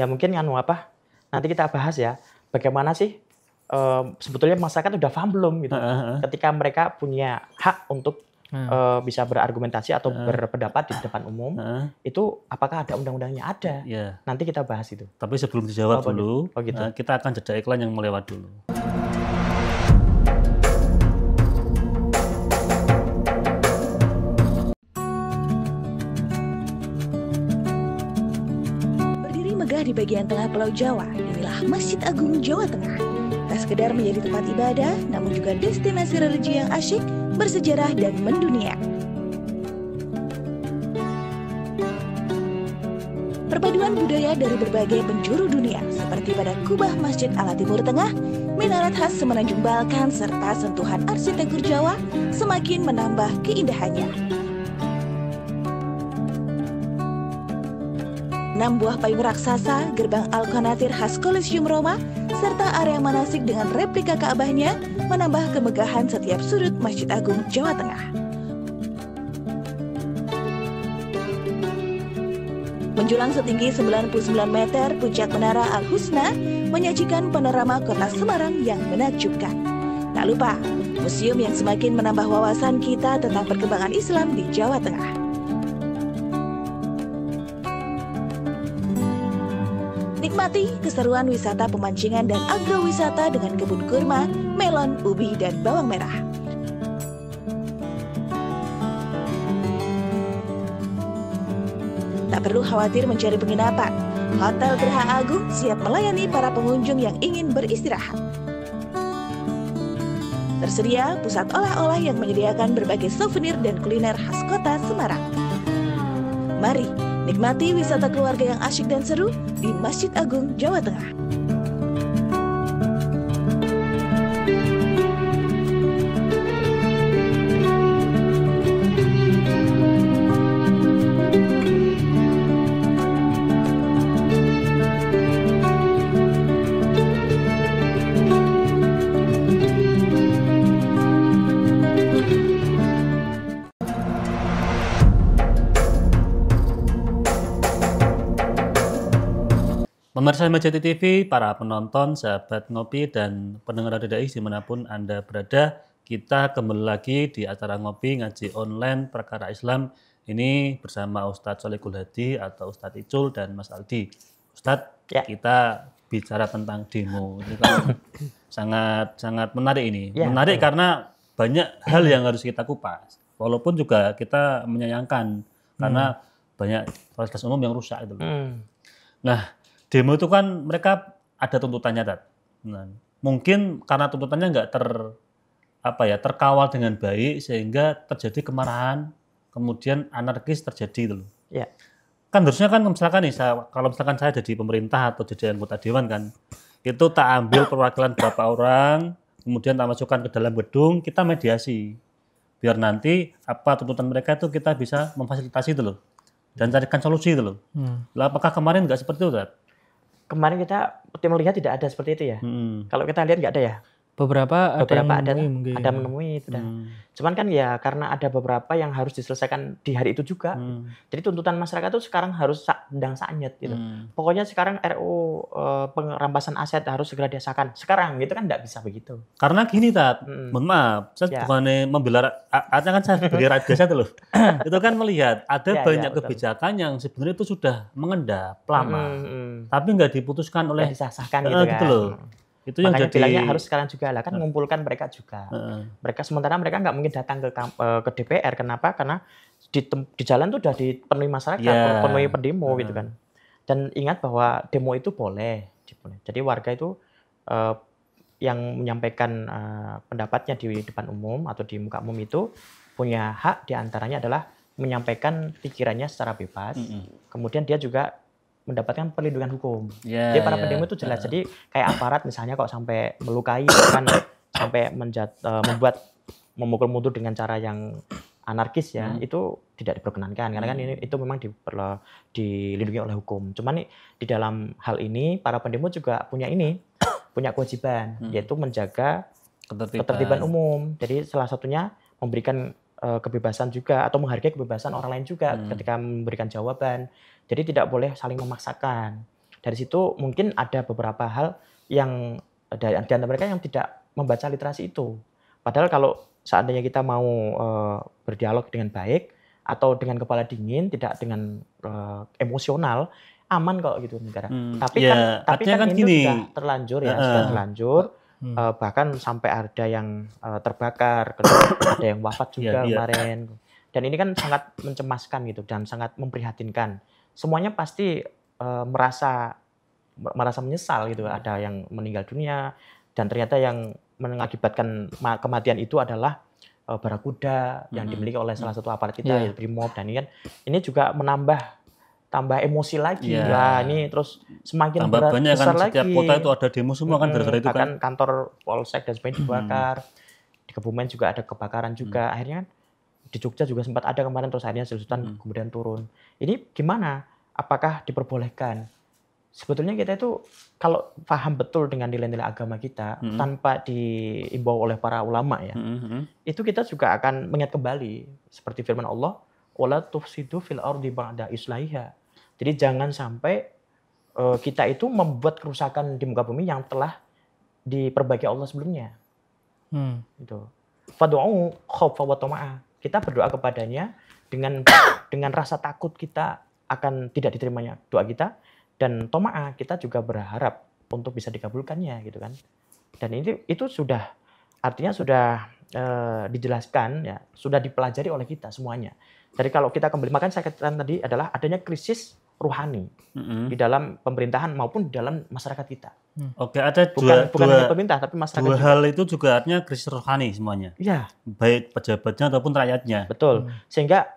mungkin nanti kita bahas ya bagaimana sih sebetulnya masyarakat udah paham belum gitu. Ketika mereka punya hak untuk bisa berargumentasi atau berpendapat di depan umum, itu apakah ada undang-undangnya? Ada. Nanti kita bahas itu. Tapi sebelum dijawab dulu, gitu. Kita akan jeda iklan yang melewat dulu. Berdiri megah di bagian tengah Pulau Jawa, inilah Masjid Agung Jawa Tengah. Tak sekedar menjadi tempat ibadah, namun juga destinasi religi yang asyik, bersejarah dan mendunia. Perpaduan budaya dari berbagai penjuru dunia seperti pada kubah Masjid ala Timur Tengah, minaret khas Semenanjung Balkan serta sentuhan arsitektur Jawa semakin menambah keindahannya. 6 buah payung raksasa, gerbang Al-Qanatir khas Kolosium Roma, serta area manasik dengan replika Ka'bahnya menambah kemegahan setiap sudut Masjid Agung Jawa Tengah. Menjulang setinggi 99 meter, puncak Menara Al-Husna menyajikan panorama kota Semarang yang menakjubkan. Tak lupa, museum yang semakin menambah wawasan kita tentang perkembangan Islam di Jawa Tengah. Nikmati keseruan wisata pemancingan dan agrowisata dengan kebun kurma, melon, ubi, dan bawang merah. Tak perlu khawatir mencari penginapan. Hotel Geraha Agung siap melayani para pengunjung yang ingin beristirahat. Tersedia pusat olah-olah yang menyediakan berbagai souvenir dan kuliner khas kota Semarang. Mari nikmati wisata keluarga yang asyik dan seru di Masjid Agung, Jawa Tengah. Pemirsa Majati TV, para penonton, sahabat ngopi, dan pendengar RDI dimanapun Anda berada, kita kembali lagi di acara ngopi ngaji online perkara Islam ini bersama Ustadz Sholihul Hadi atau Ustadz Icul dan Mas Aldi. Ustadz, kita bicara tentang demo. Ini kan sangat menarik ini. Menarik karena banyak hal yang harus kita kupas. Walaupun juga kita menyayangkan karena banyak fasilitas umum yang rusak itu. Nah, demo itu kan mereka ada tuntutannya, Tat. Nah, mungkin karena tuntutannya nggak terkawal dengan baik sehingga terjadi kemarahan, kemudian anarkis terjadi itu loh. Ya. Kan harusnya kan misalkan nih, kalau misalkan saya jadi pemerintah atau jadi anggota dewan kan, itu tak ambil perwakilan beberapa orang, kemudian tak masukkan ke dalam gedung, kita mediasi. Biar nanti apa tuntutan mereka itu kita bisa memfasilitasi itu loh. Dan carikan solusi itu loh. Lah apakah kemarin nggak seperti itu, Tat? Kemarin kita melihat tidak ada seperti itu ya. Kalau kita lihat nggak ada ya. Beberapa ada menemui itu dah. Cuman kan ya karena ada beberapa yang harus diselesaikan di hari itu juga. Jadi tuntutan masyarakat itu sekarang harus sedang sanyet gitu. Pokoknya sekarang RUU perampasan aset harus segera disahkan. Sekarang gitu kan nggak bisa begitu. Karena gini, Tat, mohon maaf, saya bukannya membela, artinya kan saya sebagai rakyat biasa tuh loh. Itu kan melihat ada banyak kebijakan yang sebenarnya itu sudah mengendap lama, tapi nggak diputuskan oleh disahkan gitu kan. Gitu loh. Itu yang makanya jadi bilangnya harus sekarang juga lah kan mengumpulkan mereka juga. Mereka sementara mereka nggak mungkin datang ke DPR. Kenapa? Karena di jalan tuh udah dipenuhi masyarakat, penuhi pendemo gitu kan. Dan ingat bahwa demo itu boleh. Jadi warga itu yang menyampaikan pendapatnya di depan umum atau di muka umum itu punya hak, diantaranya adalah menyampaikan pikirannya secara bebas. Kemudian dia juga mendapatkan perlindungan hukum. Jadi para pendemo itu jelas. Jadi kayak aparat misalnya kok sampai melukai kan sampai membuat memukul mundur dengan cara yang anarkis ya, itu tidak diperkenankan karena kan itu memang dilindungi oleh hukum. Cuman di dalam hal ini para pendemo juga punya kewajiban yaitu menjaga ketertiban umum. Jadi salah satunya memberikan kebebasan juga atau menghargai kebebasan orang lain juga ketika memberikan jawaban. Jadi tidak boleh saling memaksakan. Dari situ mungkin ada beberapa hal yang di antara mereka yang tidak membaca literasi itu. Padahal kalau seandainya kita mau berdialog dengan baik atau dengan kepala dingin, tidak dengan emosional, aman kok gitu negara. Tapi kan ini gini, sudah terlanjur ya, sudah terlanjur. Bahkan sampai ada yang terbakar, ada yang wafat juga kemarin. Dan ini kan sangat mencemaskan gitu dan sangat memprihatinkan. Semuanya pasti merasa menyesal gitu. Ada yang meninggal dunia dan ternyata yang mengakibatkan kematian itu adalah barakuda yang dimiliki oleh salah satu aparat kita, yaitu Brimob. Dan ini juga tambah emosi lagi lah. Ini terus semakin tambah banyak besar kan, lagi. setiap kota itu ada demo semua kan gara-gara itu kan. Kantor polsek dan sebagainya dibakar. Di Kebumen juga ada kebakaran juga. Akhirnya kan di Jogja juga sempat ada kemarin, terus akhirnya Sultan kemudian turun. Ini gimana? Apakah diperbolehkan? Sebetulnya kita itu kalau paham betul dengan nilai-nilai agama kita tanpa diimbau oleh para ulama ya, itu kita juga akan mengingat kembali seperti firman Allah, wala tufsidu fil ardi ba'da islahiha. Jadi jangan sampai kita itu membuat kerusakan di muka bumi yang telah diperbaiki Allah sebelumnya. Gitu. Fadu'u khaufa wa tama'a. Kita berdoa kepadanya dengan rasa takut kita akan tidak diterimanya doa kita, dan toma'a kita juga berharap untuk bisa dikabulkannya gitu kan. Dan itu sudah artinya sudah dijelaskan ya, sudah dipelajari oleh kita semuanya. Jadi kalau kita kembali, makanya saya katakan tadi adalah adanya krisis rohani di dalam pemerintahan maupun di dalam masyarakat kita. Oke, ada bukan hanya pemerintah tapi masyarakat dua juga. hal itu juga artinya krisis rohani semuanya. Iya, Baik pejabatnya ataupun rakyatnya. betul. Sehingga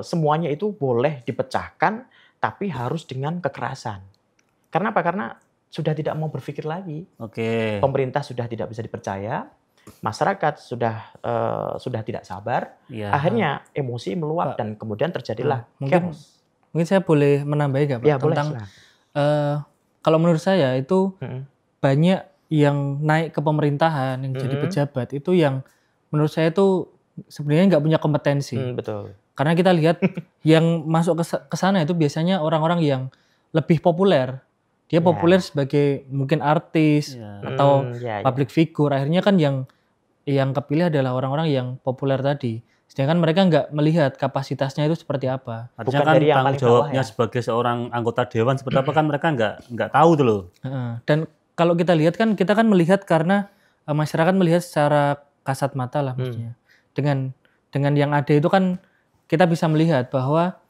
semuanya itu boleh dipecahkan tapi harus dengan kekerasan. Karena apa? Karena sudah tidak mau berpikir lagi. Oke. Pemerintah sudah tidak bisa dipercaya, masyarakat sudah tidak sabar. Iya. Akhirnya emosi meluap Pak, dan kemudian terjadilah chaos. Mungkin saya boleh menambahin nggak Pak? Ya, boleh. Tentang silakan. kalau menurut saya itu Mm-mm. banyak yang naik ke pemerintahan, yang jadi pejabat itu yang menurut saya itu sebenarnya nggak punya kompetensi. Betul. Karena kita lihat yang masuk ke sana itu biasanya orang-orang yang lebih populer. Dia Ya. populer sebagai mungkin artis Ya. atau Ya. public figure. Akhirnya kan yang kepilih adalah orang-orang yang populer tadi. Sedangkan mereka nggak melihat kapasitasnya itu seperti apa. Artinya Bukan kan dari yang tanggung paling bawah jawabnya ya. sebagai seorang anggota dewan seperti apa kan mereka nggak tahu tuh loh. Dan kalau kita lihat kan, kita kan melihat karena masyarakat melihat secara kasat mata lah maksudnya. Dengan yang ada itu kan kita bisa melihat bahwa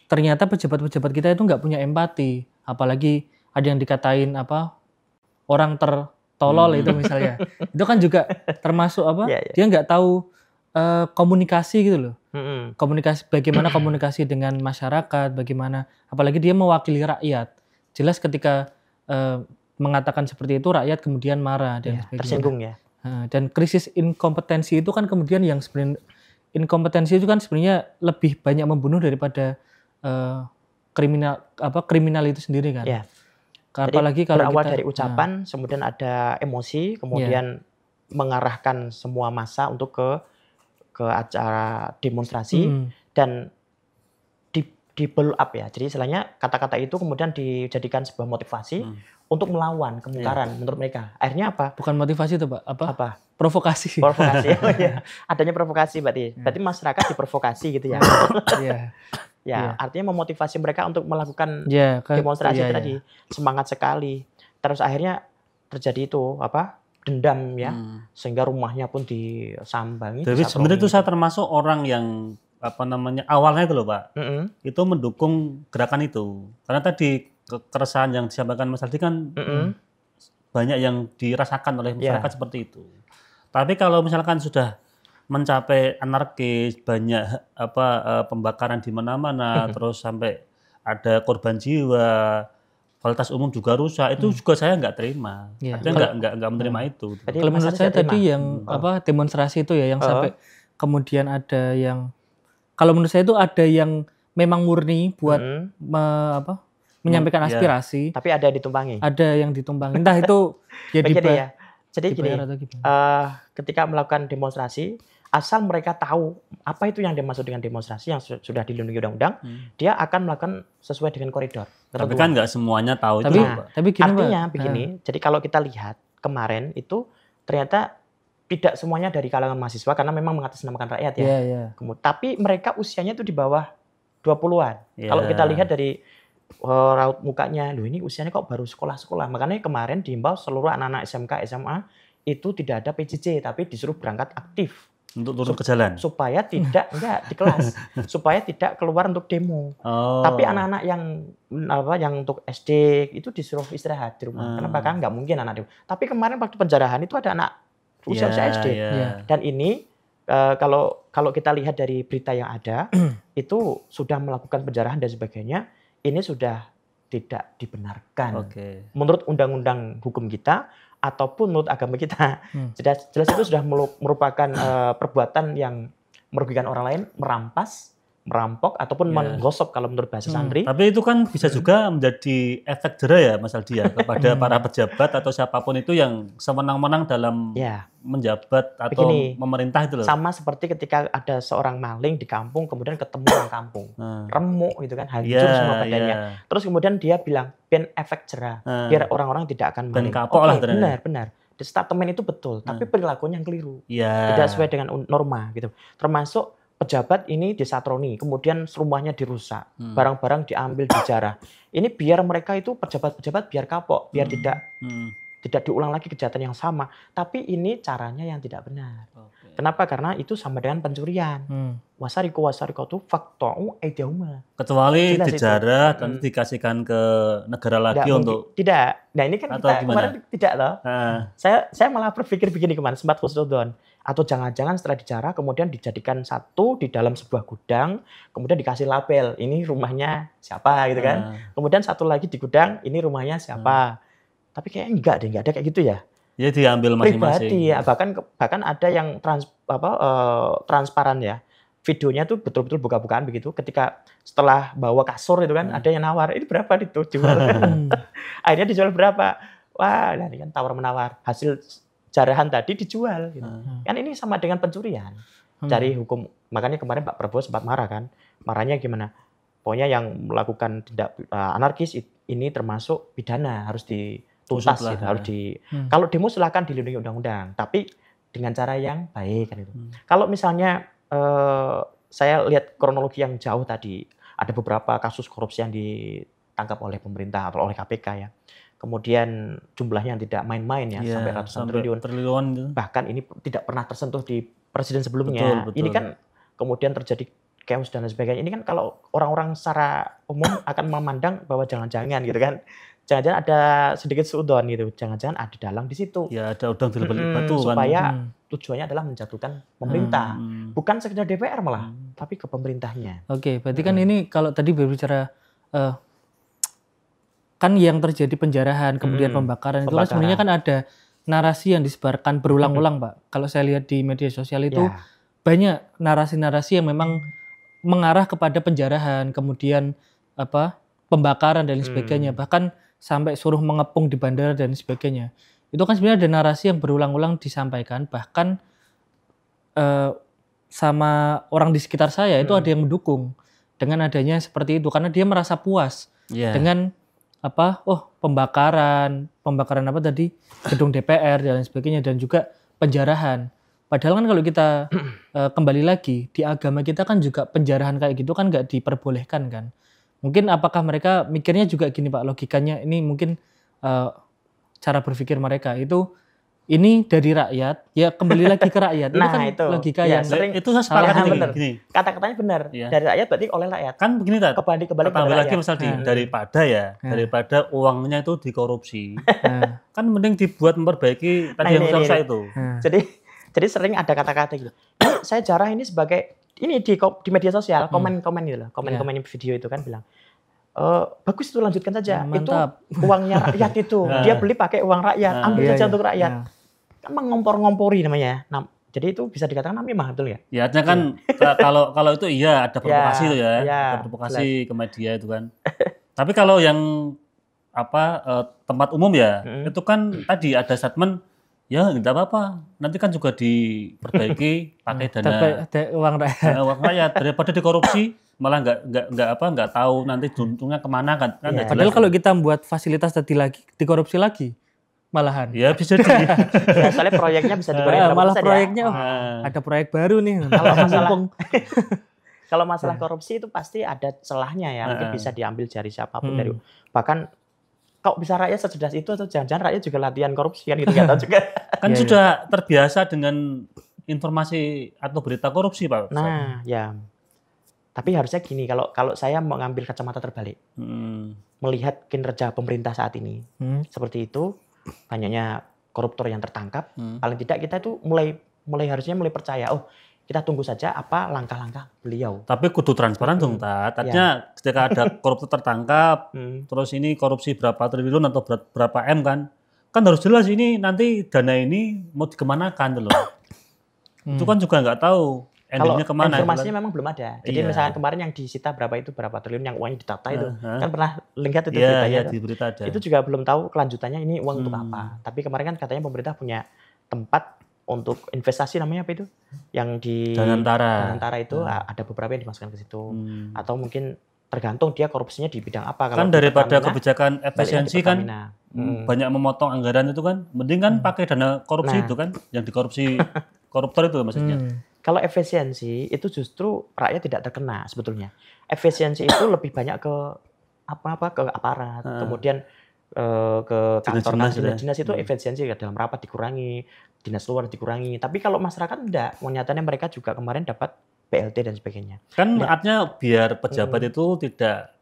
ternyata pejabat-pejabat kita itu nggak punya empati. Apalagi ada yang dikatain orang tertolol itu misalnya. Itu kan juga termasuk Ya, ya. dia nggak tahu komunikasi gitu loh. Bagaimana komunikasi dengan masyarakat, bagaimana apalagi dia mewakili rakyat. Jelas ketika mengatakan seperti itu rakyat kemudian marah dan sebagainya. Tersinggung ya. Dan krisis inkompetensi itu kan kemudian yang sebenarnya inkompetensi itu kan sebenarnya lebih banyak membunuh daripada kriminal itu sendiri kan. Ya. Apalagi Jadi kalau berawal kita dari ucapan, kemudian ada emosi, kemudian mengarahkan semua massa untuk ke acara demonstrasi dan di blow up ya. Jadi istilahnya kata-kata itu kemudian dijadikan sebuah motivasi untuk melawan kemungkaran menurut mereka. Akhirnya apa? bukan motivasi itu Pak, Apa? provokasi. Provokasi. Oh, ya. Adanya provokasi berarti. Berarti masyarakat diprovokasi gitu ya. Iya. Ya, artinya memotivasi mereka untuk melakukan Iya, demonstrasi iya, tadi. Semangat sekali. Terus akhirnya terjadi itu dendam ya, sehingga rumahnya pun disambangi. Tapi sebenarnya itu saya termasuk orang yang awalnya itu loh Pak, itu mendukung gerakan itu. Karena tadi keresahan yang disampaikan Mas Aldi kan banyak yang dirasakan oleh masyarakat seperti itu. Tapi kalau misalkan sudah mencapai anarkis, banyak pembakaran di mana-mana, terus sampai ada korban jiwa, fasilitas umum juga rusak, itu juga saya nggak terima. Iya. Artinya nggak menerima itu. Jadi Kalau menurut Mas saya Anies nggak tadi terima? yang demonstrasi itu ya yang sampai kemudian ada yang kalau menurut saya itu ada yang memang murni buat menyampaikan aspirasi, Tapi ada yang ditumpangi. ada yang ditumbang. Entah itu ya Begini ya. Jadi gini, dibayar atau gimana. ketika melakukan demonstrasi, asal mereka tahu apa itu yang dimaksud dengan demonstrasi yang sudah dilindungi undang-undang, dia akan melakukan sesuai dengan koridor. Tapi kan nggak semuanya tahu Tapi itu Pak. tapi gini Artinya Pak. begini, jadi kalau kita lihat kemarin itu ternyata tidak semuanya dari kalangan mahasiswa karena memang mengatasnamakan rakyat ya. Iya, iya. Tapi mereka usianya itu di bawah 20-an. Iya. Kalau kita lihat dari raut mukanya, loh ini usianya kok baru sekolah-sekolah. Makanya kemarin diimbau seluruh anak-anak SMK, SMA itu tidak ada PJJ tapi disuruh berangkat aktif Untuk turun ke jalan. supaya tidak enggak di kelas, supaya tidak keluar untuk demo. Oh. Tapi anak-anak yang untuk SD itu disuruh istirahat di rumah. Kenapa kan nggak mungkin anak demo. Tapi kemarin waktu penjarahan itu ada anak usia SD. Iya. Dan ini kalau kita lihat dari berita yang ada itu sudah melakukan penjarahan dan sebagainya, ini sudah tidak dibenarkan. Oke. Menurut undang-undang hukum kita ataupun menurut agama kita, jelas itu sudah merupakan perbuatan yang merugikan orang lain, merampas merampok ataupun menggosok kalau menurut bahasa santri. Tapi itu kan bisa juga menjadi efek jera ya Mas Aldi ya kepada para pejabat atau siapapun itu yang semenang-menang dalam menjabat atau memerintah itu loh. Sama seperti ketika ada seorang maling di kampung kemudian ketemu orang kampung. Remuk gitu kan, hancur semua badannya. Terus kemudian dia bilang, "Ben efek jera, biar orang-orang tidak akan maling." Ben kapok lah benar. Di statement itu betul, tapi perilakunya yang keliru. Tidak sesuai dengan norma gitu. Termasuk pejabat ini disatroni, kemudian rumahnya dirusak, barang-barang diambil dijarah. Ini biar mereka itu pejabat-pejabat biar kapok, biar tidak diulang lagi kejahatan yang sama. Tapi ini caranya yang tidak benar. Kenapa? Karena itu sama dengan pencurian. Wasariku itu faqta'u aydiyahuma. Kecuali dijarah dan dikasihkan ke negara lagi untuk tidak. Nah ini kan kita kemarin tidak loh. Saya malah berpikir begini kemarin sempat khusnudon. Atau jangan-jangan setelah dijarah kemudian dijadikan satu di dalam sebuah gudang, kemudian dikasih label, ini rumahnya siapa gitu kan. Kemudian satu lagi di gudang, ini rumahnya siapa. Tapi kayaknya enggak ada kayak gitu ya. Ya diambil masing-masing. Pribadi ya, bahkan ada yang transparan ya. Videonya tuh betul-betul buka-bukaan begitu. Ketika setelah bawa kasur itu kan ada yang nawar, ini berapa itu dijual. Akhirnya dijual berapa? Wah, nah ini kan tawar-menawar. Hasil jarahan tadi dijual gitu. Kan ini sama dengan pencurian. Cari hukum. Makanya kemarin Pak Prabowo sempat marah kan. Marahnya gimana? Pokoknya yang melakukan tindak anarkis ini termasuk pidana, harus dituntas gitu, harus kalau demo silakan dilindungi undang-undang, tapi dengan cara yang baik kan itu. Kalau misalnya saya lihat kronologi yang jauh tadi, ada beberapa kasus korupsi yang ditangkap oleh pemerintah atau oleh KPK ya. Kemudian jumlahnya yang tidak main-main ya, sampai ratusan triliun. Bahkan ini tidak pernah tersentuh di presiden sebelumnya. Betul. Ini kan kemudian terjadi chaos dan sebagainya. Ini kan kalau orang-orang secara umum akan memandang bahwa jangan-jangan gitu kan. Jangan-jangan ada sedikit suudon gitu. Jangan-jangan ada dalang di situ. Ya ada udang di balik batu kan. Supaya tujuannya adalah menjatuhkan pemerintah. Bukan sekedar DPR malah, tapi ke pemerintahnya. Oke, berarti kan ini kalau tadi berbicara kan yang terjadi penjarahan, kemudian pembakaran itu kan sebenarnya kan ada narasi yang disebarkan berulang-ulang, Pak. Kalau saya lihat di media sosial itu banyak narasi-narasi yang memang mengarah kepada penjarahan, kemudian pembakaran dan sebagainya, bahkan sampai suruh mengepung di bandara dan sebagainya. Itu kan sebenarnya ada narasi yang berulang-ulang disampaikan, bahkan sama orang di sekitar saya itu ada yang mendukung dengan adanya seperti itu karena dia merasa puas dengan pembakaran apa tadi, gedung DPR dan sebagainya, dan juga penjarahan. Padahal kan kalau kita kembali lagi di agama kita kan juga penjarahan kayak gitu kan nggak diperbolehkan kan. Mungkin apakah mereka mikirnya juga gini Pak, logikanya ini mungkin cara berpikir mereka itu ini dari rakyat, ya kembali lagi ke rakyat. Nah, itu kan itu logika ya, yang sering itu saya sepakat benar. gini. Kata-katanya benar. Dari rakyat berarti oleh rakyat. Kan begini Tat. Kembali kepada lagi rakyat. misal daripada uangnya itu dikorupsi. Kan mending dibuat memperbaiki tadi yang saya itu. Jadi sering ada kata-kata gitu. Saya jarah ini sebagai ini di media sosial, komen-komen gitu loh. Komen-komen video itu kan bilang bagus itu lanjutkan saja. Mantap. Itu uangnya rakyat itu. Dia beli pakai uang rakyat, ambil saja untuk rakyat. Kan mengompor-ngompori namanya. Jadi itu bisa dikatakan namimah, betul ya? Ya artinya kan kalau itu iya ada provokasi itu ya. Ada provokasi ke media itu kan. Tapi kalau yang tempat umum ya, itu kan tadi ada statement ya tidak apa-apa. Nanti kan juga diperbaiki pakai dana uang rakyat. Uang rakyat daripada dikorupsi malah nggak tahu nanti untungnya kemana kan. Padahal kalau kita membuat fasilitas tadi lagi dikorupsi lagi malahan. Ya bisa jadi. Soalnya proyeknya bisa dikorupsi. Malah proyeknya ada proyek baru nih. Kalau masalah korupsi itu pasti ada celahnya ya. Mungkin bisa diambil jari siapapun dari. Bahkan kok bisa rakyat secerdas itu atau jangan-jangan rakyat juga latihan korupsi kan gitu, nggak tahu juga. Kan sudah terbiasa dengan informasi atau berita korupsi Pak. Nah ya. Tapi harusnya gini, kalau saya mengambil kacamata terbalik, melihat kinerja pemerintah saat ini, seperti itu, banyaknya koruptor yang tertangkap, paling tidak kita itu harusnya mulai percaya, kita tunggu saja apa langkah-langkah beliau. Tapi kudu transparan dong, Artinya ketika ada koruptor tertangkap, terus ini korupsi berapa triliun atau berapa M kan harus jelas ini nanti dana ini mau dikemanakan loh. Itu kan juga nggak tahu endingnya kemana? Informasinya memang belum ada. Jadi Iya. misalkan kemarin yang disita berapa triliun yang uangnya ditata itu, kan pernah lihat itu beritanya. Iya, di berita ada. Itu juga belum tahu kelanjutannya ini uang untuk apa. Tapi kemarin kan katanya pemerintah punya tempat untuk investasi namanya apa itu? Yang di Danantara itu ada beberapa yang dimasukkan ke situ. Atau mungkin tergantung dia korupsinya di bidang apa. Kan Kalau daripada kebijakan efisiensi kan banyak memotong anggaran itu kan, mending kan pakai dana korupsi itu kan, yang dikorupsi koruptor itu maksudnya. Kalau efisiensi itu justru rakyat tidak terkena sebetulnya. Efisiensi itu lebih banyak ke ke aparat, kemudian ke kantor dinas itu efisiensi dalam rapat dikurangi, dinas luar dikurangi. Tapi kalau masyarakat enggak, nyatanya mereka juga kemarin dapat BLT dan sebagainya. Kan artinya biar pejabat itu tidak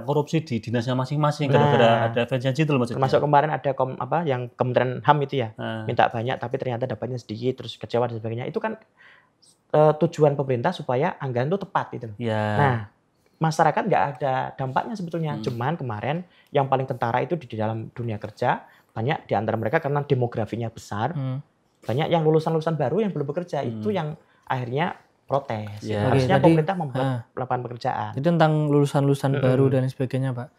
korupsi di dinasnya masing-masing gara-gara ada efisiensi itu maksudnya. Termasuk kemarin ada yang Kementerian HAM itu ya, minta banyak tapi ternyata dapatnya sedikit terus kecewa dan sebagainya. Itu kan tujuan pemerintah supaya anggaran itu tepat gitu. Ya. Nah, masyarakat nggak ada dampaknya sebetulnya. Cuman kemarin yang paling kentara itu di dalam dunia kerja, banyak di antara mereka karena demografinya besar, banyak yang lulusan-lulusan baru yang belum bekerja, itu yang akhirnya protes. Ya. Harusnya pemerintah membuat lapangan pekerjaan. Itu tentang lulusan-lulusan baru dan sebagainya, Pak.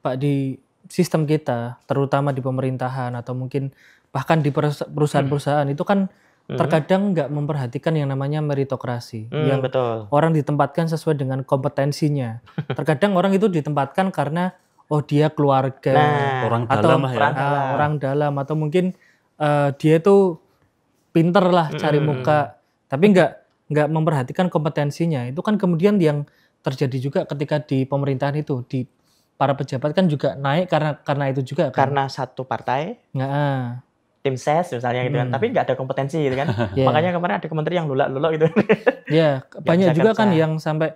Pak, di sistem kita, terutama di pemerintahan atau mungkin bahkan di perusahaan-perusahaan itu kan terkadang nggak memperhatikan yang namanya meritokrasi. Yang Betul. orang ditempatkan sesuai dengan kompetensinya. Terkadang orang itu ditempatkan karena dia keluarga, orang atau dalam lah ya. Orang dalam atau mungkin dia itu pinter lah cari muka, tapi nggak memperhatikan kompetensinya. Itu kan kemudian yang terjadi juga ketika di pemerintahan itu, di para pejabat kan juga naik karena itu juga kan. Karena satu partai, Nggak. tim ses misalnya gitu kan, tapi nggak ada kompetensi gitu kan. Makanya kemarin ada kementerian yang lulak-lulak gitu. Ya, banyak juga kan yang sampai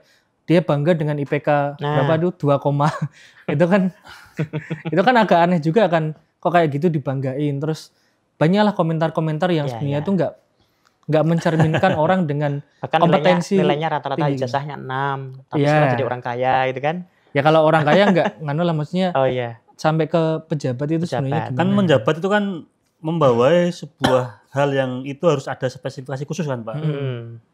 dia bangga dengan IPK berapa itu 2, itu kan agak aneh juga kan, kok kayak gitu dibanggain. Terus banyaklah komentar-komentar yang sebenarnya itu nggak mencerminkan orang dengan bahkan kompetensi nilainya rata-rata ijazahnya 6, tapi sekarang jadi orang kaya gitu kan. Ya kalau orang kaya nggak nganu lah, maksudnya sampai ke pejabat itu sebenarnya kan menjabat itu kan membawai sebuah hal yang itu harus ada spesifikasi khusus kan Pak.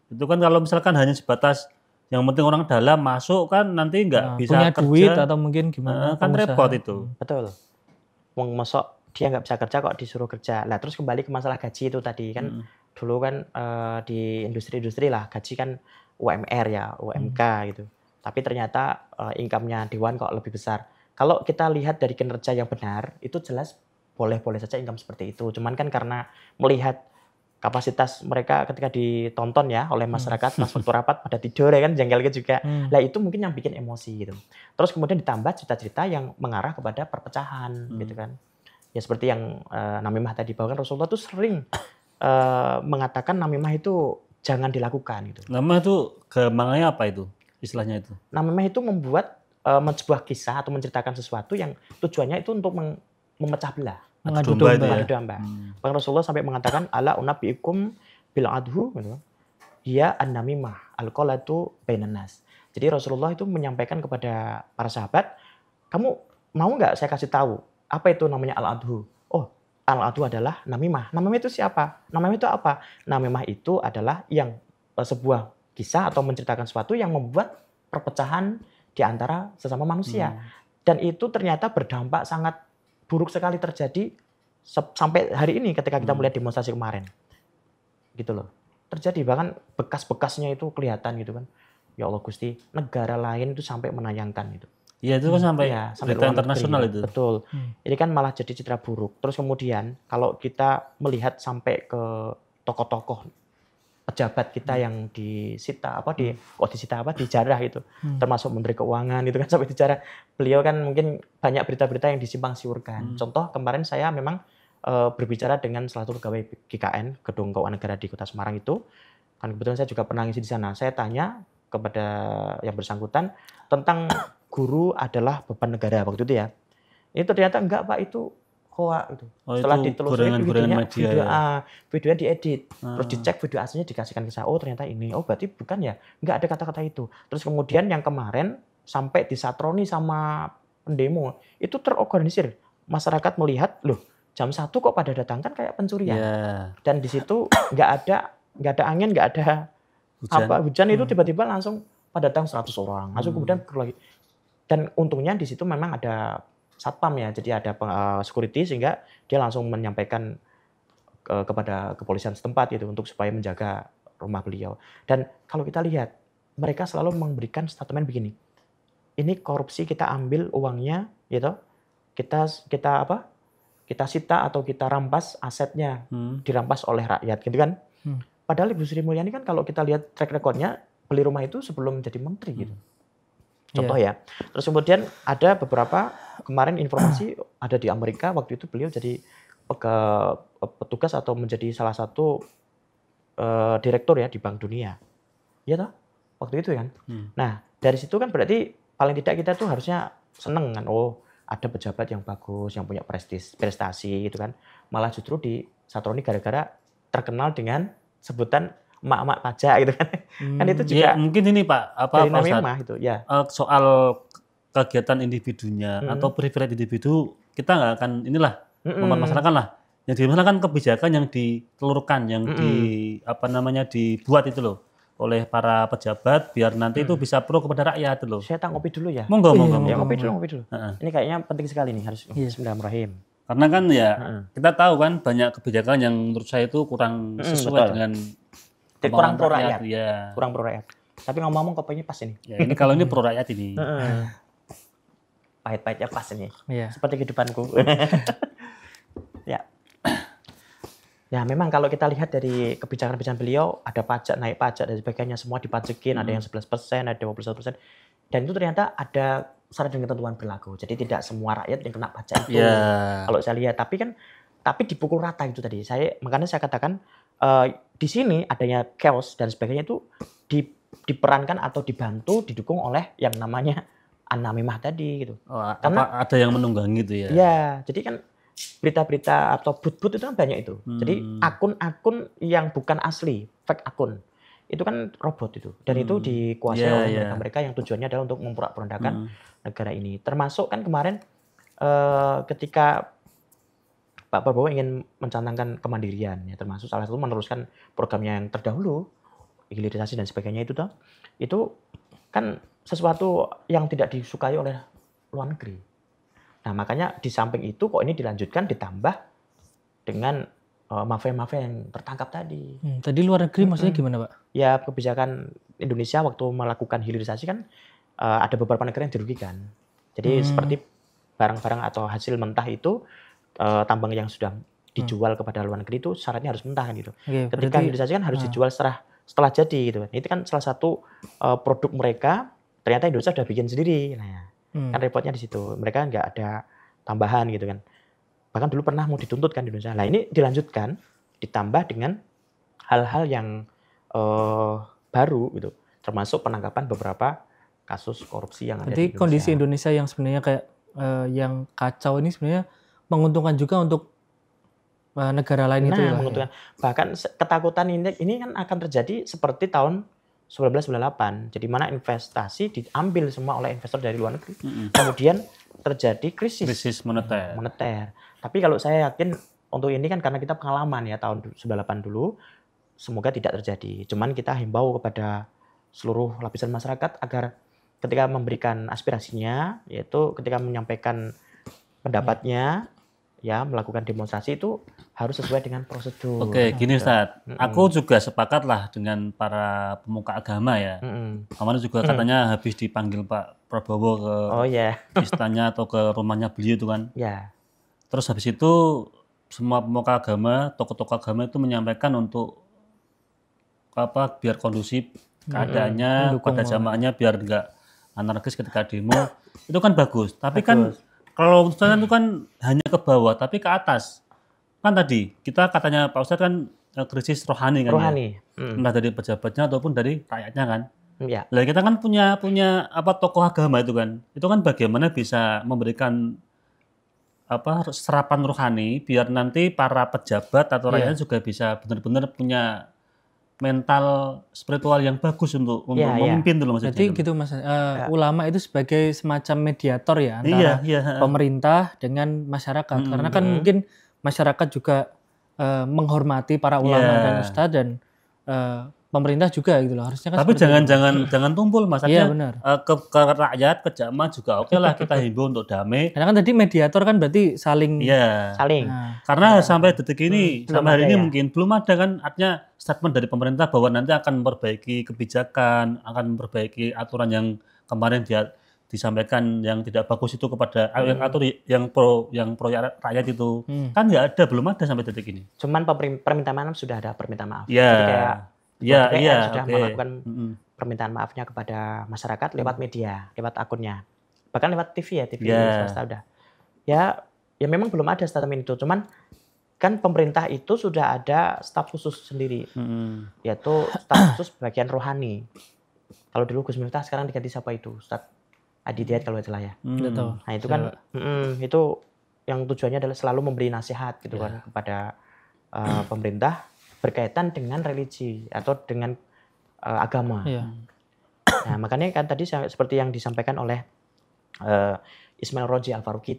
Itu kan kalau misalkan hanya sebatas yang penting orang dalam masuk kan nanti nggak bisa punya kerja, duit atau mungkin gimana kan repot itu. Betul. Wong masuk dia nggak bisa kerja kok disuruh kerja. Lah terus kembali ke masalah gaji itu tadi kan dulu kan di industri-industri lah gaji kan UMR ya, UMK gitu. Tapi ternyata income-nya Dewan kok lebih besar. Kalau kita lihat dari kinerja yang benar itu jelas boleh-boleh saja income seperti itu. Cuman kan karena melihat kapasitas mereka ketika ditonton ya oleh masyarakat pas waktu rapat pada tidur ya kan jengkel juga. Lah itu mungkin yang bikin emosi gitu. Terus kemudian ditambah cerita-cerita yang mengarah kepada perpecahan gitu kan. Ya seperti yang namimah tadi bahwa kan Rasulullah tuh sering mengatakan namimah itu jangan dilakukan gitu. Namimah itu gampangnya apa itu? Istilahnya itu. Namimah itu membuat sebuah kisah atau menceritakan sesuatu yang tujuannya itu untuk memecah belah. Mengadu domba. Bahkan Rasulullah sampai mengatakan ala unabiikum bil adhu gitu. Ya an-namimah al-qalatu bainan nas. Jadi Rasulullah itu menyampaikan kepada para sahabat, kamu mau nggak saya kasih tahu apa itu namanya al-adhu? Oh, al-adhu adalah namimah. Namimah itu siapa? Namimah itu apa? Namimah itu adalah yang sebuah kisah atau menceritakan sesuatu yang membuat perpecahan di antara sesama manusia. Dan itu ternyata berdampak sangat buruk sekali terjadi sampai hari ini ketika kita melihat demonstrasi kemarin. Gitu loh. Terjadi bahkan bekas-bekasnya itu kelihatan gitu kan. Ya Allah Gusti, negara lain itu sampai menayangkan itu. Iya itu kan sampai berita internasional negeri, itu. Betul. Ini kan malah jadi citra buruk. Terus kemudian kalau kita melihat sampai ke tokoh-tokoh pejabat kita yang disita dijarah itu, termasuk Menteri Keuangan itu kan sampai dijarah. Beliau kan mungkin banyak berita-berita yang disimpang siurkan. Contoh kemarin saya memang berbicara dengan salah satu pegawai GKN Gedung Keuangan Negara di Kota Semarang itu, kan kebetulan saya juga pernah ngisi di sana. Saya tanya kepada yang bersangkutan tentang guru adalah beban negara waktu itu ya. Ini ternyata enggak Pak, itu hoax itu. Setelah ditelusuri videonya diedit, terus dicek video aslinya dikasihkan ke saya. Oh ternyata ini, oh berarti bukan ya, nggak ada kata-kata itu. Terus kemudian yang kemarin sampai disatroni sama pendemo itu terorganisir. Masyarakat melihat loh jam 1 kok pada datang kan kayak pencurian. Dan di situ nggak ada angin, nggak ada hujan itu tiba-tiba langsung pada datang 100 orang, langsung kemudian lagi. Dan untungnya di situ memang ada satpam ya, jadi ada security sehingga dia langsung menyampaikan kepada kepolisian setempat gitu untuk supaya menjaga rumah beliau. Dan kalau kita lihat mereka selalu memberikan statement begini, ini korupsi, kita ambil uangnya gitu, kita sita atau kita rampas asetnya, dirampas oleh rakyat gitu kan. Padahal Ibu Sri Mulyani kan kalau kita lihat track recordnya beli rumah itu sebelum jadi menteri gitu. Contoh ya. Terus kemudian ada beberapa kemarin informasi ada di Amerika waktu itu beliau jadi petugas atau menjadi salah satu direktur ya di Bank Dunia. Iya toh? Waktu itu kan. Nah, dari situ kan berarti paling tidak kita tuh harusnya seneng kan. Oh, ada pejabat yang bagus, yang punya prestasi gitu kan. Malah justru disatroni gara-gara terkenal dengan sebutan emak-emak pajak gitu kan. Kan itu juga ya, mungkin ini Pak, apa Pak Ustadz, itu ya. Soal kegiatan individunya atau privilege individu, kita nggak akan mempermasalahkan lah. Yang dimasalahkan kebijakan yang ditelurkan, yang dibuat itu loh oleh para pejabat biar nanti itu bisa pro kepada rakyat itu loh. Saya ngopi dulu ya. Monggo. Ya, ngopi dulu. Ini kayaknya penting sekali nih, harus bismillahirrahmanirrahim. Karena kan ya kita tahu kan banyak kebijakan yang menurut saya itu kurang sesuai dengan kurang pro rakyat. Ya. Kurang pro rakyat. Tapi ngomong-ngomong kopinya pas ini. Ya, ini kalau ini pro rakyat ini. Pahit-pahitnya pas ini. Iya. Seperti kehidupanku. Ya. Ya memang kalau kita lihat dari kebijakan-kebijakan beliau, ada pajak, naik pajak dan sebagainya, semua dipajekin, ada yang 11%, ada 21%. Dan itu ternyata ada syarat dan ketentuan berlaku. Jadi tidak semua rakyat yang kena pajak itu. Kalau saya lihat, tapi dipukul rata itu tadi. Makanya saya katakan di sini adanya chaos dan sebagainya itu diperankan atau dibantu, didukung oleh yang namanya An-Namimah tadi gitu. Karena ada yang menunggangi itu ya. Iya, jadi kan berita-berita atau but-but itu kan banyak itu. Jadi akun-akun yang bukan asli, fake akun. Itu kan robot itu. Dan itu dikuasai oleh mereka yang tujuannya adalah untuk memporak-porandakan negara ini. Termasuk kan kemarin ketika Pak Prabowo ingin mencanangkan kemandirian, ya, termasuk salah satu meneruskan programnya yang terdahulu, hilirisasi dan sebagainya itu toh. Itu kan sesuatu yang tidak disukai oleh luar negeri. Nah, makanya di samping itu kok ini dilanjutkan ditambah dengan mafia-mafia yang tertangkap tadi. Tadi luar negeri maksudnya gimana, Pak? Ya, kebijakan Indonesia waktu melakukan hilirisasi kan ada beberapa negara yang dirugikan. Jadi seperti barang-barang atau hasil mentah itu tambang yang sudah dijual kepada luar negeri itu syaratnya harus mentah kan gitu. Ketika hilirisasi kan harus dijual setelah jadi gitu. Itu kan salah satu produk mereka, ternyata Indonesia sudah bikin sendiri. Nah, kan repotnya di situ. Mereka nggak ada tambahan gitu kan. Bahkan dulu pernah mau dituntut kan di Indonesia. Nah ini dilanjutkan, ditambah dengan hal-hal yang baru gitu. Termasuk penangkapan beberapa kasus korupsi yang ada di Indonesia. Jadi kondisi Indonesia yang sebenarnya kayak yang kacau ini sebenarnya menguntungkan juga untuk negara lain itu. Menguntungkan. Ya. Bahkan ketakutan ini kan akan terjadi seperti tahun 1998, jadi mana investasi diambil semua oleh investor dari luar negeri, kemudian terjadi krisis moneter. Tapi kalau saya yakin untuk ini kan karena kita pengalaman ya tahun 98 dulu, semoga tidak terjadi. Cuman kita himbau kepada seluruh lapisan masyarakat agar ketika memberikan aspirasinya, yaitu ketika menyampaikan pendapatnya, ya melakukan demonstrasi itu harus sesuai dengan prosedur. Oke, gini Ustadz, aku juga sepakat lah dengan para pemuka agama ya. Kemarin juga katanya habis dipanggil Pak Prabowo ke istana atau ke rumahnya beliau itu kan. Ya. Terus habis itu semua pemuka agama, tokoh-tokoh agama itu menyampaikan untuk biar kondusif keadaannya pada jamaahnya, biar enggak anarkis ketika demo. Itu kan bagus. Tapi kan kalau misalnya itu kan hanya ke bawah, tapi ke atas. Kan tadi, kita katanya Pak Ustadz kan krisis rohani kan. Rohani. Ya? Entah dari pejabatnya ataupun dari rakyatnya kan. Ya. Nah, kita kan punya tokoh agama itu kan. Itu kan bagaimana bisa memberikan serapan rohani biar nanti para pejabat atau rakyatnya juga bisa benar-benar punya mental spiritual yang bagus untuk memimpin dulu maksudnya. Jadi gitu Mas. Ulama itu sebagai semacam mediator ya antara pemerintah dengan masyarakat. Karena kan mungkin masyarakat juga menghormati para ulama dan ustadz dan pemerintah juga gitu loh. Harusnya kan Tapi seperti itu. jangan tumpul Mas. Iya Artinya, benar. ke rakyat, ke jamaah juga oke lah kita himbau untuk damai. Karena kan tadi mediator kan berarti saling. Iya. saling. Nah, Karena sampai detik ini, belum sampai hari ada ini ya? mungkin belum ada kan, artinya statement dari pemerintah bahwa nanti akan memperbaiki kebijakan, akan memperbaiki aturan yang kemarin dia disampaikan yang tidak bagus itu kepada atau yang pro rakyat itu kan nggak ada, belum ada sampai detik ini. Cuman permintaan maaf sudah ada permintaan maaf. Iya. Jadi kayak Iya, DPR iya, sudah oke. melakukan permintaan maafnya kepada masyarakat lewat media, lewat akunnya. Bahkan lewat TV ya, TV Iya. swasta udah. Ya memang belum ada statement itu. Cuman kan pemerintah itu sudah ada staf khusus sendiri, yaitu staf khusus bagian rohani. Kalau dulu Gus Miftah, sekarang diganti siapa itu? Ustadz Adi Hidayat kalau salah ya. nggak tahu. Nah itu kan itu yang tujuannya adalah selalu memberi nasihat gitu kan kepada pemerintah berkaitan dengan religi atau dengan agama. Iya. Nah makanya kan tadi seperti yang disampaikan oleh Ismail Roji Al-Faruqi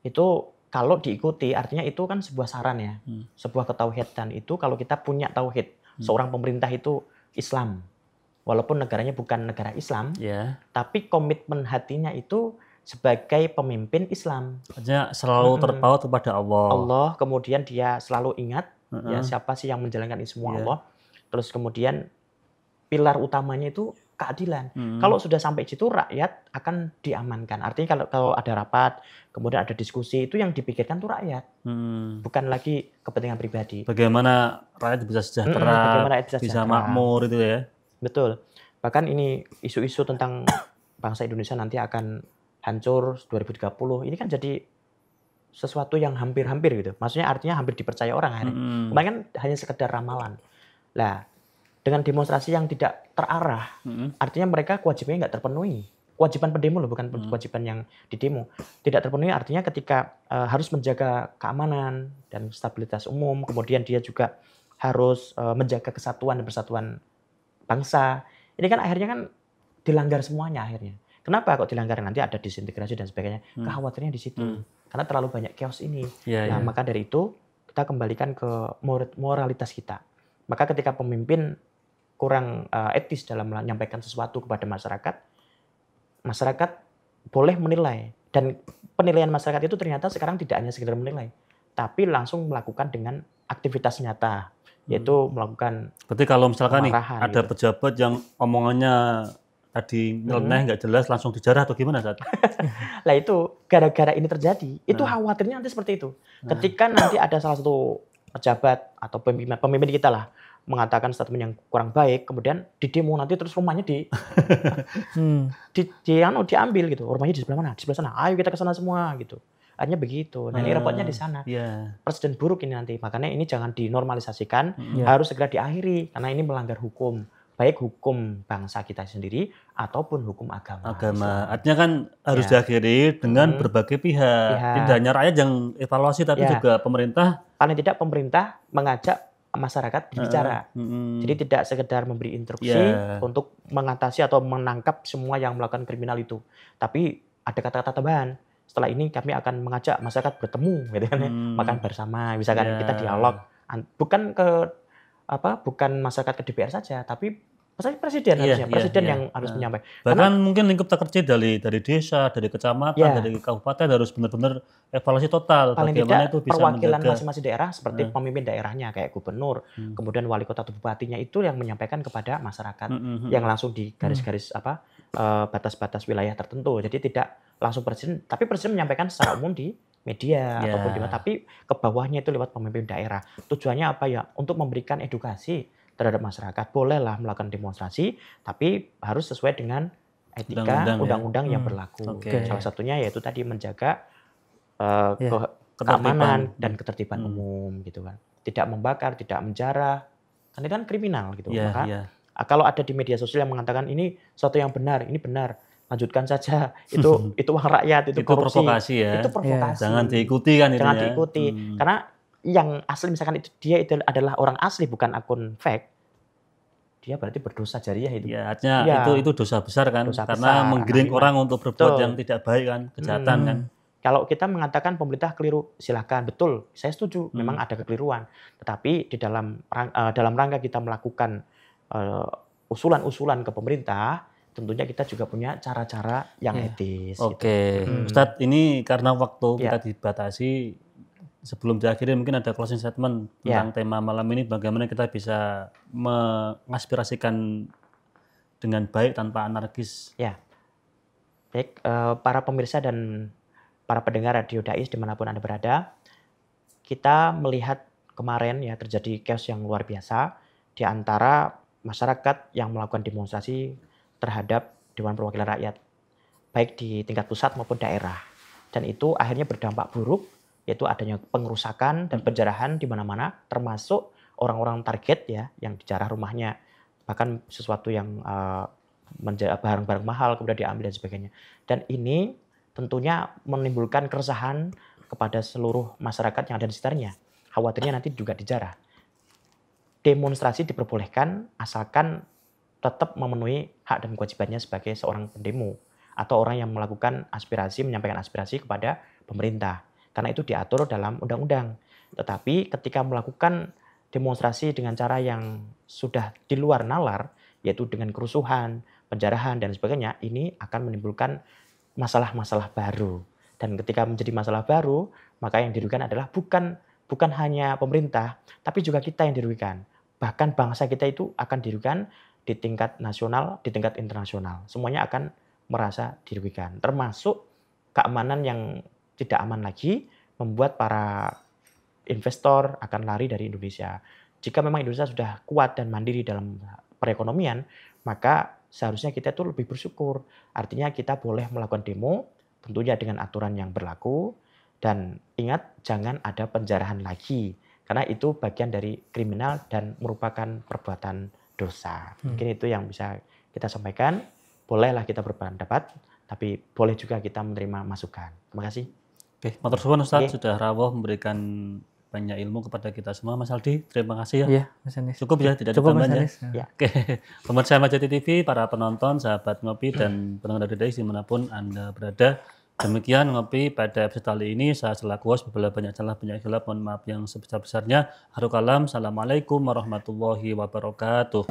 itu kalau diikuti artinya itu kan sebuah saran ya, sebuah ketauhidan itu kalau kita punya tauhid, seorang pemerintah itu Islam, walaupun negaranya bukan negara Islam, tapi komitmen hatinya itu sebagai pemimpin Islam. Artinya selalu terpaut kepada Allah. Allah, kemudian dia selalu ingat ya siapa sih yang menjalankan ini semua Allah. Terus kemudian pilar utamanya itu keadilan. Kalau sudah sampai situ rakyat akan diamankan. Artinya kalau ada rapat, kemudian ada diskusi, itu yang dipikirkan tuh rakyat. Bukan lagi kepentingan pribadi. Bagaimana rakyat bisa sejahtera, Bagaimana rakyat bisa bisa sejahtera. makmur itu ya. Betul. Bahkan ini isu-isu tentang bangsa Indonesia nanti akan hancur 2030. Ini kan jadi sesuatu yang hampir-hampir gitu. Maksudnya artinya hampir dipercaya orang akhirnya. Kemarin kan hanya sekedar ramalan. Lah, dengan demonstrasi yang tidak terarah, artinya mereka kewajibannya nggak terpenuhi. Kewajiban pendemo loh, bukan kewajiban yang didemo. Tidak terpenuhi artinya ketika harus menjaga keamanan dan stabilitas umum, kemudian dia juga harus menjaga kesatuan dan persatuan bangsa. Ini kan akhirnya kan dilanggar semuanya akhirnya. Kenapa kok dilanggar? Nanti ada disintegrasi dan sebagainya. Kekhawatirannya di situ. Karena terlalu banyak chaos ini. Nah, maka dari itu kita kembalikan ke moralitas kita. Maka ketika pemimpin kurang etis dalam menyampaikan sesuatu kepada masyarakat, masyarakat boleh menilai. Dan penilaian masyarakat itu ternyata sekarang tidak hanya sekedar menilai, tapi langsung melakukan dengan aktivitas nyata, yaitu melakukan. Berarti kalau misalkan nih ada gitu. pejabat yang omongannya tadi nyeleneh nggak jelas langsung dijarah atau gimana saat? Lah itu gara-gara ini terjadi, itu khawatirnya nanti seperti itu. Ketika nanti ada salah satu pejabat atau pemimpin kita lah mengatakan statement yang kurang baik, kemudian di demo nanti terus rumahnya diambil gitu. Rumahnya di sebelah mana? Di sebelah sana. Ayo kita ke sana semua gitu. Akhirnya begitu. Nah, ini repotnya di sana. Presiden buruk ini nanti. Makanya ini jangan dinormalisasikan, harus segera diakhiri karena ini melanggar hukum. Baik hukum bangsa kita sendiri ataupun hukum agama. Artinya kan harus diakhiri dengan berbagai pihak. Tidak hanya rakyat yang evaluasi, tapi juga pemerintah. Paling tidak pemerintah mengajak masyarakat berbicara. Jadi tidak sekedar memberi instruksi untuk mengatasi atau menangkap semua yang melakukan kriminal itu. Tapi ada kata-kata tambahan. Setelah ini kami akan mengajak masyarakat bertemu, gitu kan, makan bersama, misalkan kita dialog. Bukan masyarakat ke DPR saja, tapi presiden harusnya, presiden yang harus menyampaikan. Bahkan mungkin lingkup terkecil dari desa, dari kecamatan, dari kabupaten harus benar-benar evaluasi total. Paling bagaimana tidak itu bisa perwakilan menjaga masing-masing daerah seperti pemimpin daerahnya kayak gubernur, kemudian wali kota atau bupatinya itu yang menyampaikan kepada masyarakat yang langsung di garis-garis batas-batas wilayah tertentu. Jadi tidak langsung presiden, tapi presiden menyampaikan secara umum di media ataupun di mana, tapi ke bawahnya itu lewat pemimpin daerah. Tujuannya apa ya? Untuk memberikan edukasi terhadap masyarakat. Bolehlah melakukan demonstrasi, tapi harus sesuai dengan etika undang-undang yang berlaku. Salah satunya yaitu tadi menjaga keamanan dan ketertiban umum gitu kan. Tidak membakar, tidak menjarah. Kan itu kan kriminal gitu. Maka kalau ada di media sosial yang mengatakan ini sesuatu yang benar, ini benar, lanjutkan saja. Itu uang rakyat, itu korupsi. Provokasi ya. Itu provokasi. Jangan diikuti kan itu. Jangan diikuti. Karena yang asli misalkan dia itu adalah orang asli bukan akun fake, dia berarti berdosa jariah itu. Ya, artinya itu dosa besar kan, karena menggiring orang untuk berbuat yang tidak baik kan, kejahatan kan. Kalau kita mengatakan pemerintah keliru, silahkan, betul, saya setuju, memang ada kekeliruan. Tetapi di dalam rangka kita melakukan usulan-usulan ke pemerintah, tentunya kita juga punya cara-cara yang etis. Oke, gitu. Ustadz, ini karena waktu Ya. kita dibatasi, sebelum diakhiri mungkin ada closing statement tentang tema malam ini, bagaimana kita bisa mengaspirasikan dengan baik tanpa anarkis. Ya, baik, para pemirsa dan para pendengar Radio Dais dimanapun Anda berada, kita melihat kemarin ya terjadi chaos yang luar biasa di antara masyarakat yang melakukan demonstrasi terhadap Dewan Perwakilan Rakyat, baik di tingkat pusat maupun daerah. Dan itu akhirnya berdampak buruk, yaitu adanya pengerusakan dan penjarahan di mana-mana, termasuk orang-orang target ya yang dijarah rumahnya, bahkan sesuatu yang barang-barang mahal kemudian diambil dan sebagainya. Dan ini tentunya menimbulkan keresahan kepada seluruh masyarakat yang ada di sekitarnya. Khawatirnya nanti juga dijarah. Demonstrasi diperbolehkan asalkan tetap memenuhi hak dan kewajibannya sebagai seorang pendemo atau orang yang melakukan aspirasi, menyampaikan aspirasi kepada pemerintah. Karena itu diatur dalam undang-undang. Tetapi ketika melakukan demonstrasi dengan cara yang sudah di luar nalar, yaitu dengan kerusuhan, penjarahan, dan sebagainya, ini akan menimbulkan masalah-masalah baru. Dan ketika menjadi masalah baru, maka yang dirugikan adalah bukan hanya pemerintah, tapi juga kita yang dirugikan. Bahkan bangsa kita itu akan dirugikan di tingkat nasional, di tingkat internasional. Semuanya akan merasa dirugikan. Termasuk keamanan yang tidak aman lagi, membuat para investor akan lari dari Indonesia. Jika memang Indonesia sudah kuat dan mandiri dalam perekonomian, maka seharusnya kita itu lebih bersyukur. Artinya kita boleh melakukan demo, tentunya dengan aturan yang berlaku, dan ingat jangan ada penjarahan lagi, karena itu bagian dari kriminal dan merupakan perbuatan dosa. Mungkin itu yang bisa kita sampaikan. Bolehlah kita berpendapat, tapi boleh juga kita menerima masukan. Terima kasih. Oke, matur suwun Ustadz sudah rawuh memberikan banyak ilmu kepada kita semua. Mas Aldi, terima kasih ya. Iya, Mas Anis. Cukup ya, tidak ada Cukup, Mas tambahan Anis. ya. Oke, pemirsa Majati TV, para penonton, sahabat ngopi dan pendengar Radio Dais dimanapun Anda berada. Demikian ngopi pada episode kali ini. Saya selaku host, bila banyak salah, banyak khilaf, mohon maaf yang sebesar-besarnya. Haru kalam, assalamualaikum warahmatullahi wabarakatuh.